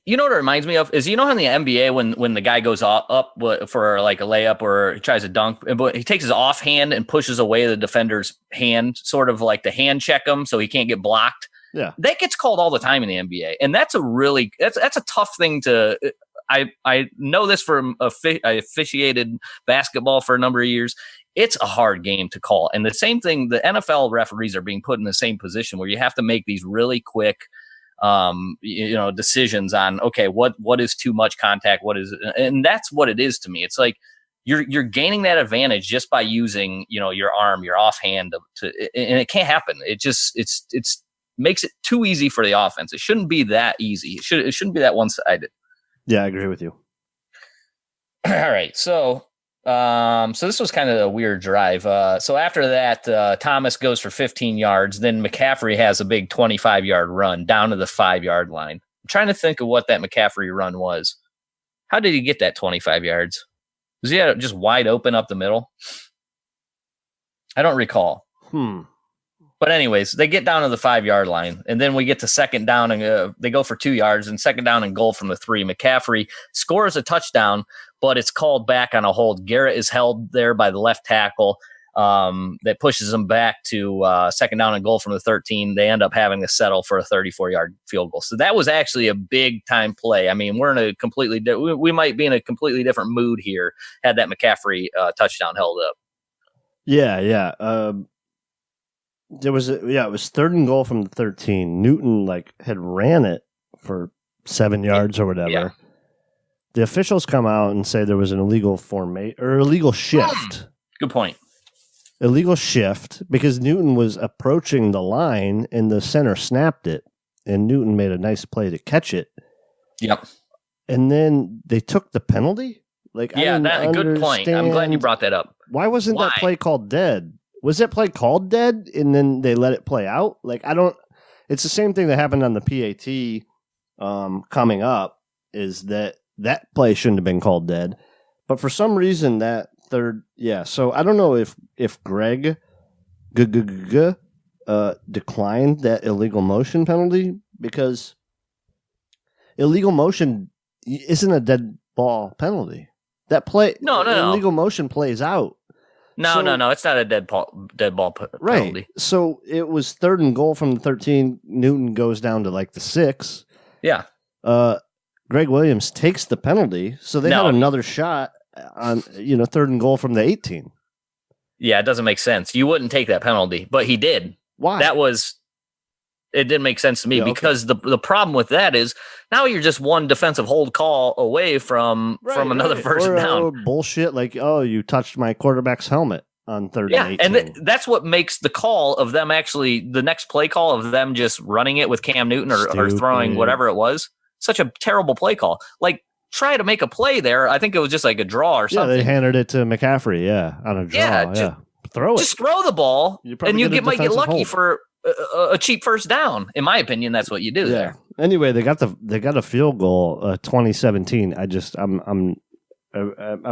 You know what it reminds me of is, how in the NBA when the guy goes up for like a layup or he tries to dunk, but he takes his offhand and pushes away the defender's hand, sort of like to hand check him so he can't get blocked. Yeah, that gets called all the time in the NBA, and that's a tough thing to. I know this from I officiated basketball for a number of years. It's a hard game to call. And the same thing, the NFL referees are being put in the same position where you have to make these really quick decisions on, okay, what is too much contact? And that's what it is to me. It's like, you're gaining that advantage just by using, your arm, your offhand and it can't happen. It's makes it too easy for the offense. It shouldn't be that easy. It shouldn't be that one-sided. Yeah, I agree with you. All right. So this was kind of a weird drive. So after that, Thomas goes for 15 yards. Then McCaffrey has a big 25-yard run down to the 5-yard line. I'm trying to think of what that McCaffrey run was. How did he get that 25 yards? Was he just wide open up the middle? I don't recall. But anyways, they get down to the 5-yard line, and then we get to second down, and they go for 2 yards, and second down and goal from the 3. McCaffrey scores a touchdown, but it's called back on a hold. Garrett is held there by the left tackle. That pushes them back to second down and goal from the 13. They end up having to settle for a 34-yard field goal. So that was actually a big-time play. I mean, we're in a we might be in a completely different mood here had that McCaffrey touchdown held up. Yeah. It was 3rd and goal from the 13. Newton had ran it for 7 yards or whatever. Yeah. The officials come out and say there was an illegal illegal shift. Good point. Illegal shift because Newton was approaching the line and the center snapped it, and Newton made a nice play to catch it. Yep. And then they took the penalty. Good point. I'm glad you brought that up. Why wasn't that play called dead? Was that play called dead and then they let it play out? It's the same thing that happened on the PAT coming up, is that play shouldn't have been called dead. But for some reason that third, so I don't know if Greg declined that illegal motion penalty, because illegal motion isn't a dead ball penalty. That play, illegal motion plays out. No, it's not a dead ball penalty. Right. So it was 3rd and goal from the 13. Newton goes down to the 6. Yeah. Greg Williams takes the penalty, so they had another shot on 3rd and goal from the 18. Yeah, it doesn't make sense. You wouldn't take that penalty, but he did. Why? It didn't make sense to me because the problem with that is now you're just one defensive hold call away from another first down. Bullshit you touched my quarterback's helmet on 3rd and 18. And that's what makes the call of them the next play call of them just running it with Cam Newton or throwing whatever it was, such a terrible play call. Try to make a play there. I think it was just a draw or something. Yeah, they handed it to McCaffrey, on a draw. Throw it. Just throw the ball, and might get lucky for a cheap first down. In my opinion, that's what you do there. Anyway, they got a field goal, 2017. I'm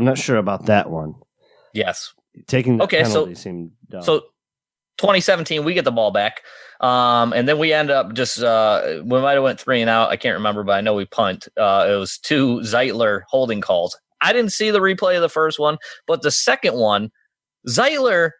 not sure about that one. Yes, taking the penalty seemed dumb. So 2017, we get the ball back, and then we end up just we might have went 3 and out. I can't remember, but I know we punt. It was 2 Zeitler holding calls. I didn't see the replay of the first one, but the second one, Zeitler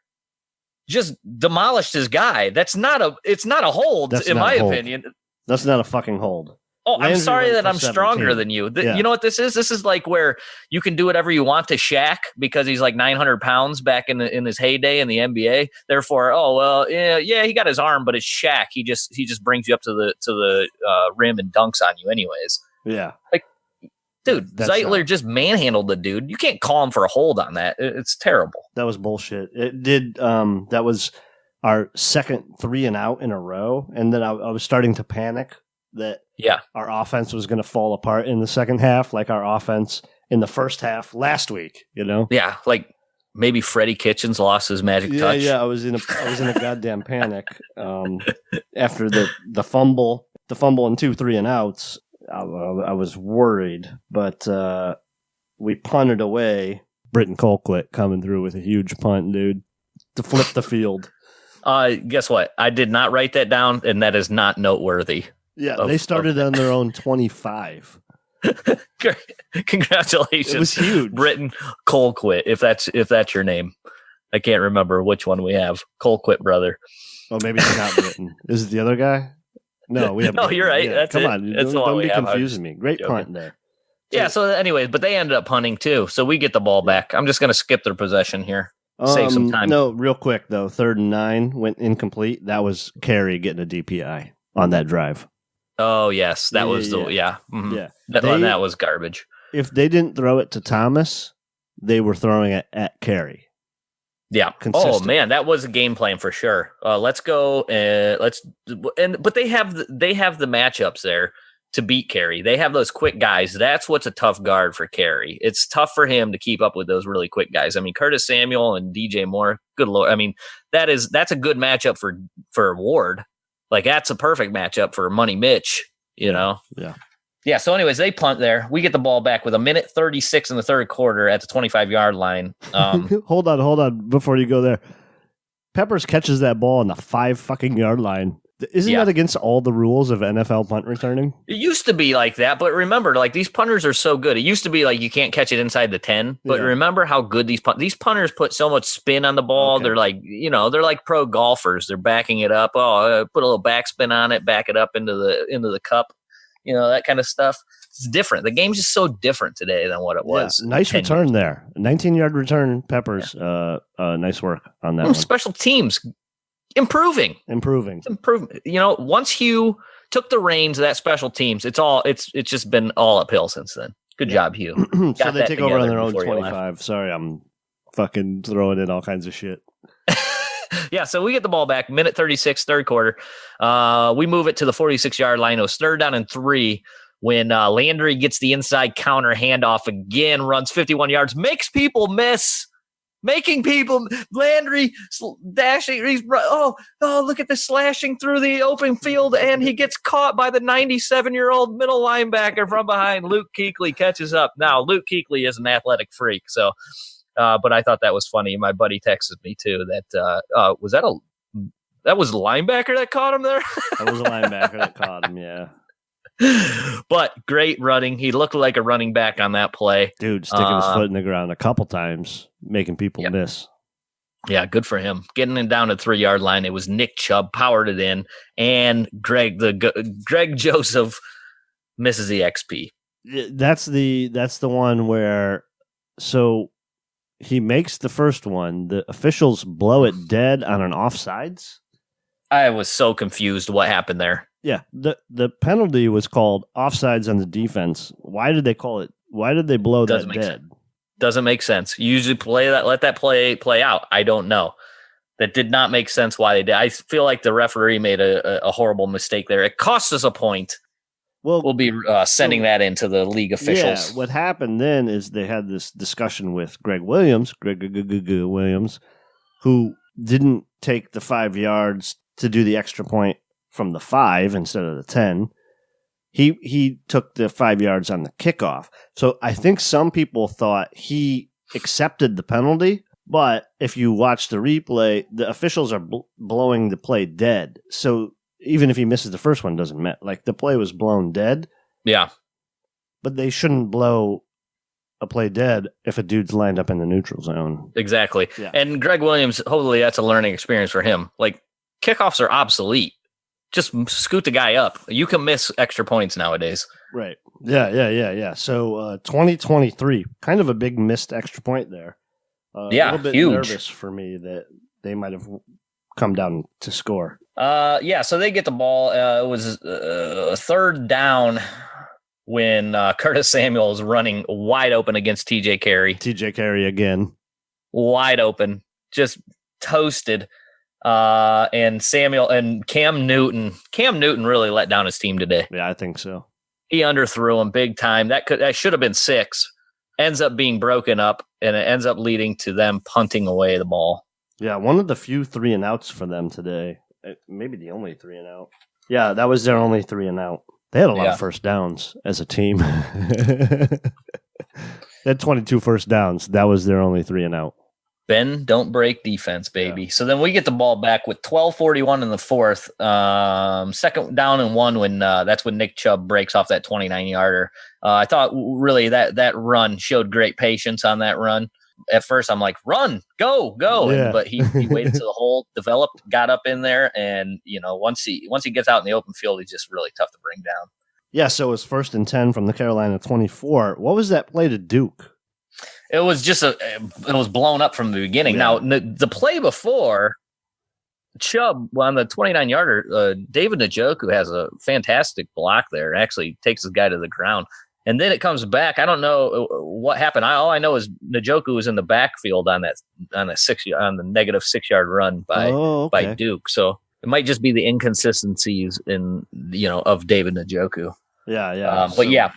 just demolished his guy. It's not a hold, in my opinion. That's not a fucking hold. Oh, I'm sorry that I'm stronger than you. You know what this is? This is where you can do whatever you want to Shaq because he's 900 pounds back in his heyday in the NBA. Therefore, he got his arm, but it's Shaq. He just brings you up to the rim and dunks on you anyways. Yeah. Dude, Zeitler just manhandled the dude. You can't call him for a hold on that. It's terrible. That was bullshit. It did. That was our second 3 and out in a row. And then I was starting to panic that our offense was going to fall apart in the second half, like our offense in the first half last week, Yeah, maybe Freddie Kitchens lost his magic touch. Yeah, I was in a goddamn panic after the fumble and 2 3 and outs. I was worried, but we punted away. Britton Colquitt coming through with a huge punt, dude, to flip the field. Guess what? I did not write that down, and that is not noteworthy. Yeah, they started on their own 25. Congratulations. It was huge. Britton Colquitt, if that's your name. I can't remember which one we have. Colquitt brother. Oh, maybe it's not Britton. Is it the other guy? No, we have. No, you're right. Yeah, come on, don't be have. confusing me. Great punt there. Yeah. So, anyways, but they ended up punting too, so we get the ball back. I'm just going to skip their possession here, save some time. No, real quick though. 3rd and 9 went incomplete. That was Carey getting a DPI on that drive. Oh yes, that was the. Mm-hmm. Yeah. That was garbage. If they didn't throw it to Thomas, they were throwing it at Carey. Yeah. Consistent. Oh man, that was a game plan for sure. Let's go. But they have the matchups there to beat Carey. They have those quick guys. That's what's a tough guard for Carey. It's tough for him to keep up with those really quick guys. I mean, Curtis Samuel and DJ Moore. Good Lord. I mean, that's a good matchup for Ward. Like that's a perfect matchup for Money Mitch. You know. Yeah. Yeah, so anyways, they punt there. We get the ball back with 1:36 in the third quarter at the 25-yard line. Hold on, before you go there. Peppers catches that ball on the 5-fucking-yard line. Isn't that against all the rules of NFL punt returning? It used to be like that, but remember, like these punters are so good. It used to be like you can't catch it inside the 10, but remember how good these punters put so much spin on the ball. Okay. They're like, they're like pro golfers. They're backing it up. Oh, put a little backspin on it, back it up into the cup. That kind of stuff. It's different. The game's just so different today than what it was. Nice return there. 19-yard return, Peppers. Yeah. Nice work on that one. Special teams, improving. Once Hugh took the reins of that special teams, it's just been all uphill since then. Good job, Hugh. So they take over on their own 25. Sorry, I'm fucking throwing in all kinds of shit. Yeah, so we get the ball back, 1:36, third quarter. We move it to the 46-yard line. It was 3rd down and 3 when Landry gets the inside counter handoff again, runs 51 yards, makes people miss, Landry dashing. Look at this slashing through the open field, and he gets caught by the 97-year-old middle linebacker from behind. Luke Kuechly catches up. Now, Luke Kuechly is an athletic freak, so... but I thought that was funny. My buddy texted me too that was a linebacker that caught him there. That was a linebacker that caught him. Yeah. But great running. He looked like a running back on that play. Dude, sticking his foot in the ground a couple times, making people miss. Yeah, good for him. Getting it down to the 3-yard line. It was Nick Chubb powered it in, and Greg Joseph misses the XP. That's the one where he makes the first one. The officials blow it dead on an offsides. I was so confused what happened there. Yeah, the penalty was called offsides on the defense. Why did they call it? Why did they blow that dead? Sense. Doesn't make sense. You usually let that play out. I don't know. That did not make sense why they did. I feel like the referee made a horrible mistake there. It cost us a point. Well, we'll be sending that into the league officials. Yeah, what happened then is they had this discussion with Greg Williams, who didn't take the 5 yards to do the extra point from the 5 instead of the 10. He took the 5 yards on the kickoff. So I think some people thought he accepted the penalty, but if you watch the replay, the officials are blowing the play dead. So even if he misses the first one, doesn't matter. Like, the play was blown dead. Yeah. But they shouldn't blow a play dead if a dude's lined up in the neutral zone. Exactly. Yeah. And Greg Williams, hopefully that's a learning experience for him. Like, kickoffs are obsolete. Just scoot the guy up. You can miss extra points nowadays. Right. Yeah. So 2023, kind of a big missed extra point there. A little bit huge. Nervous for me that they might have come down to score. So they get the ball. It was 3rd down when Curtis Samuel is running wide open against TJ Carey. TJ Carey again. Wide open. Just toasted. And Samuel and Cam Newton really let down his team today. Yeah, I think so. He underthrew him big time. That should have been 6. Ends up being broken up, and it ends up leading to them punting away the ball. Yeah, one of the few 3-and-outs for them today. Maybe the only 3-and-out. Yeah, that was their only 3-and-out. They had a lot of first downs as a team. They had 22 first downs. That was their only 3-and-out. Ben, don't break defense, baby. Yeah. So then we get the ball back with 12:41 in the 4th. 2nd down and 1 when that's when Nick Chubb breaks off that 29-yarder. I thought really that run showed great patience on that run. At first, I'm like, run, go. Yeah. But he waited till the hole developed, got up in there, and once he gets out in the open field, he's just really tough to bring down. Yeah, so it was 1st and 10 from the Carolina 24. What was that play to Duke? It was just it was blown up from the beginning. Yeah. Now, the play before, Chubb on the 29-yarder, David Njoku has a fantastic block there. Actually takes his guy to the ground. And then it comes back. I don't know what happened. All I know is Njoku was in the backfield on the negative 6-yard run by Duke. So it might just be the inconsistencies of David Njoku. Yeah.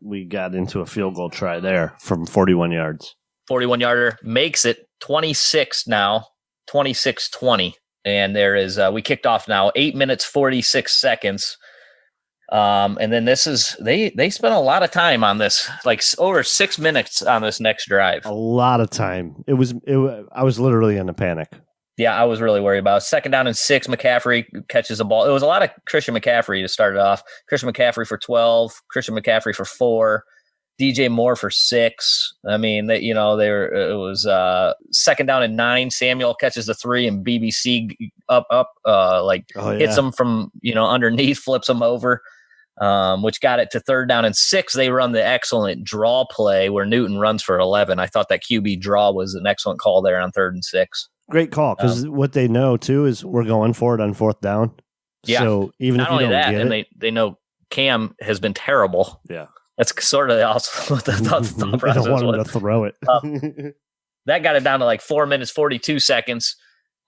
We got into a field goal try there from 41 yards. 41-yarder makes it 26 now, 26-20. And there is we kicked off now 8 minutes 46 seconds. And then this is they spent a lot of time on this, like over 6 minutes on this next drive. A lot of time. I was literally in a panic. Yeah, I was really worried about it. 2nd down and 6. McCaffrey catches the ball. It was a lot of Christian McCaffrey to start it off. Christian McCaffrey for 12. Christian McCaffrey for 4. DJ Moore for 6. I mean, it was 2nd down and 9. Samuel catches the 3, and BBC hits him from underneath, flips him over. Which got it to 3rd down and 6. They run the excellent draw play where Newton runs for 11. I thought that QB draw was an excellent call there on 3rd and 6. Great call, because what they know too is we're going for it on 4th down. Yeah. So even not if you only don't that, get and it, they know Cam has been terrible. Yeah, that's sort of also what the thought process don't want was. him to throw it. That got it down to like 4 minutes 42 seconds.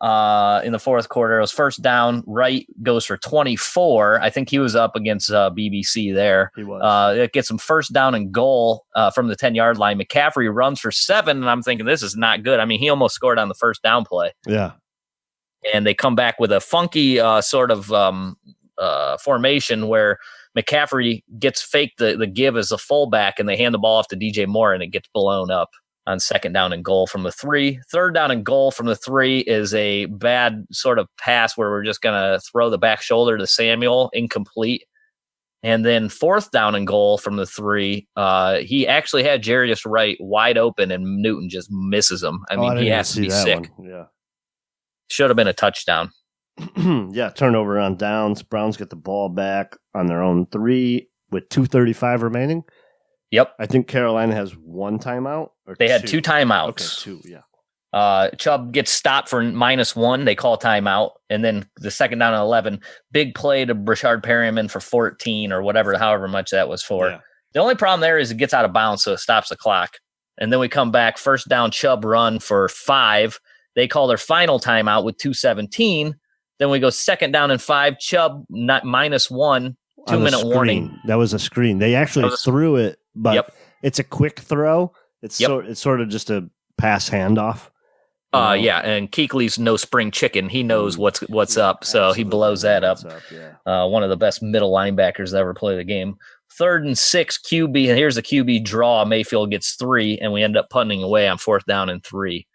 In the 4th quarter, it was 1st down. Wright goes for 24. I think he was up against BBC there. He was. It gets him 1st down and goal from the 10-yard line. McCaffrey runs for 7, and I'm thinking this is not good. I mean, he almost scored on the 1st down play. Yeah. And they come back with a funky sort of formation where McCaffrey gets faked the give as a fullback, and they hand the ball off to DJ Moore, and it gets blown up on 2nd down and goal from the 3. 3rd down and goal from the 3 is a bad sort of pass where we're just going to throw the back shoulder to Samuel, incomplete. And then 4th down and goal from the 3, he actually had Jarius Wright wide open, and Newton just misses him. I mean, he has to be sick. Yeah. Should have been a touchdown. Yeah, turnover on downs. Browns get the ball back on their own 3 with 2:35 remaining. Yep. I think Carolina has 1 timeout. They had 2 timeouts. Okay, 2, yeah. Chubb gets stopped for -1. They call timeout. And then the 2nd down and 11, big play to Brashard Perryman for 14 or whatever, however much that was for. Yeah. The only problem there is it gets out of bounds, so it stops the clock. And then we come back, 1st down, Chubb run for 5. They call their final timeout with 2:17. Then we go 2nd down and 5, Chubb -1, 2-minute warning. That was a screen. They actually threw it, but it's a quick throw. It's sort of just a pass handoff. Yeah, and Kuechly's no spring chicken. He knows what's up, so he blows that up. One of the best middle linebackers to ever play the game. 3rd and 6, QB, and here's the QB draw. Mayfield gets 3, and we end up punting away on 4th down and 3.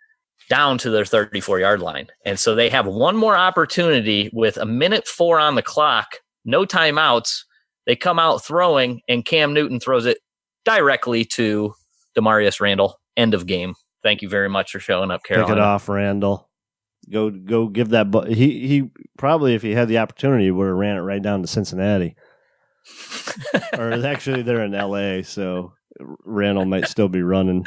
Down to their 34-yard line. And so they have one more opportunity with 1:04 on the clock, no timeouts. They come out throwing, and Cam Newton throws it directly to Demarius Randall. End of game. Thank you very much for showing up, Carolina. Take it off, Randall. Go give that ball. He probably, if he had the opportunity, would have ran it right down to Cincinnati. Or actually, they're in L.A., so Randall might still be running.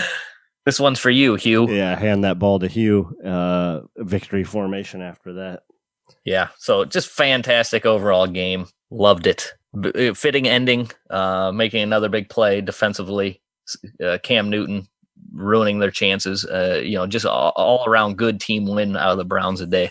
This one's for you, Hugh. Yeah, hand that ball to Hugh. Victory formation after that. Yeah, so just fantastic overall game. Loved it. Fitting ending, making another big play defensively. Cam Newton ruining their chances. Just all around good team win out of the Browns today.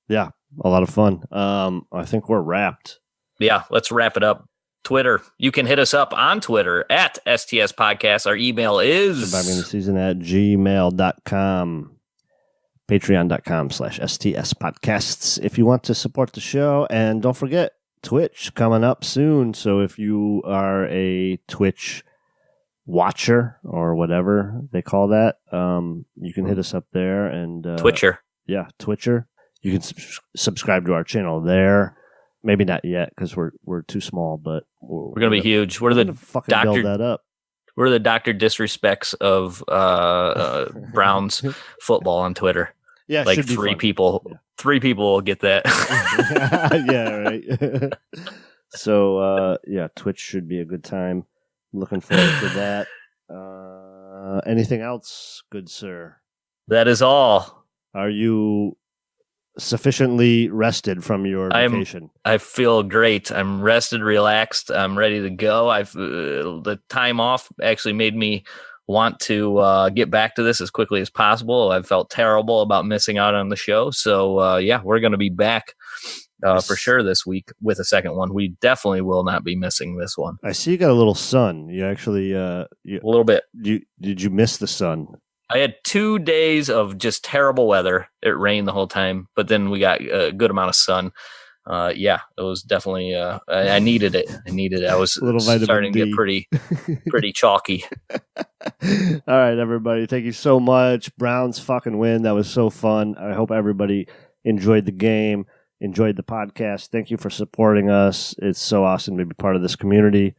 Yeah, a lot of fun. I think we're wrapped. Yeah, let's wrap it up. Twitter. You can hit us up on Twitter at STS Podcast. Our email is survivingtheseason@gmail.com. Patreon.com/STS Podcasts if you want to support the show. And don't forget, Twitch coming up soon. So if you are a Twitch watcher or whatever they call that, you can hit us up there. And Twitcher. Yeah, Twitcher. You can subscribe to our channel there. Maybe not yet because we're too small, but we're gonna be huge. We're the fucking build that up. We're the Dr. Disrespects of Browns football on Twitter. Yeah, like 3 people. Yeah. 3 people will get that. Yeah, right. So Twitch should be a good time. Looking forward to that. Anything else, good sir? That is all. Are you sufficiently rested from your vacation? I feel great. I'm rested, relaxed. I'm ready to go. The time off actually made me want to get back to this as quickly as possible. I felt terrible about missing out on the show. So, we're going to be back for sure this week with a second one. We definitely will not be missing this one. I see you got a little sun. You actually a little bit. Did you miss the sun? I had 2 days of just terrible weather. It rained the whole time, but then we got a good amount of sun. It was definitely. I needed it. I was starting to get pretty chalky. All right, everybody. Thank you so much. Browns fucking win. That was so fun. I hope everybody enjoyed the game, enjoyed the podcast. Thank you for supporting us. It's so awesome to be part of this community.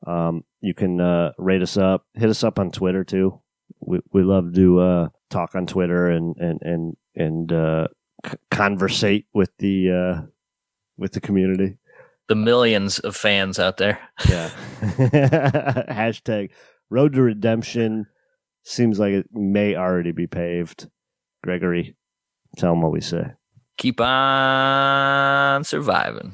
You can rate us up. Hit us up on Twitter too. We love to talk on Twitter and conversate with the community. The millions of fans out there. Yeah. Hashtag Road to Redemption. Seems like it may already be paved. Gregory, tell them what we say. Keep on surviving.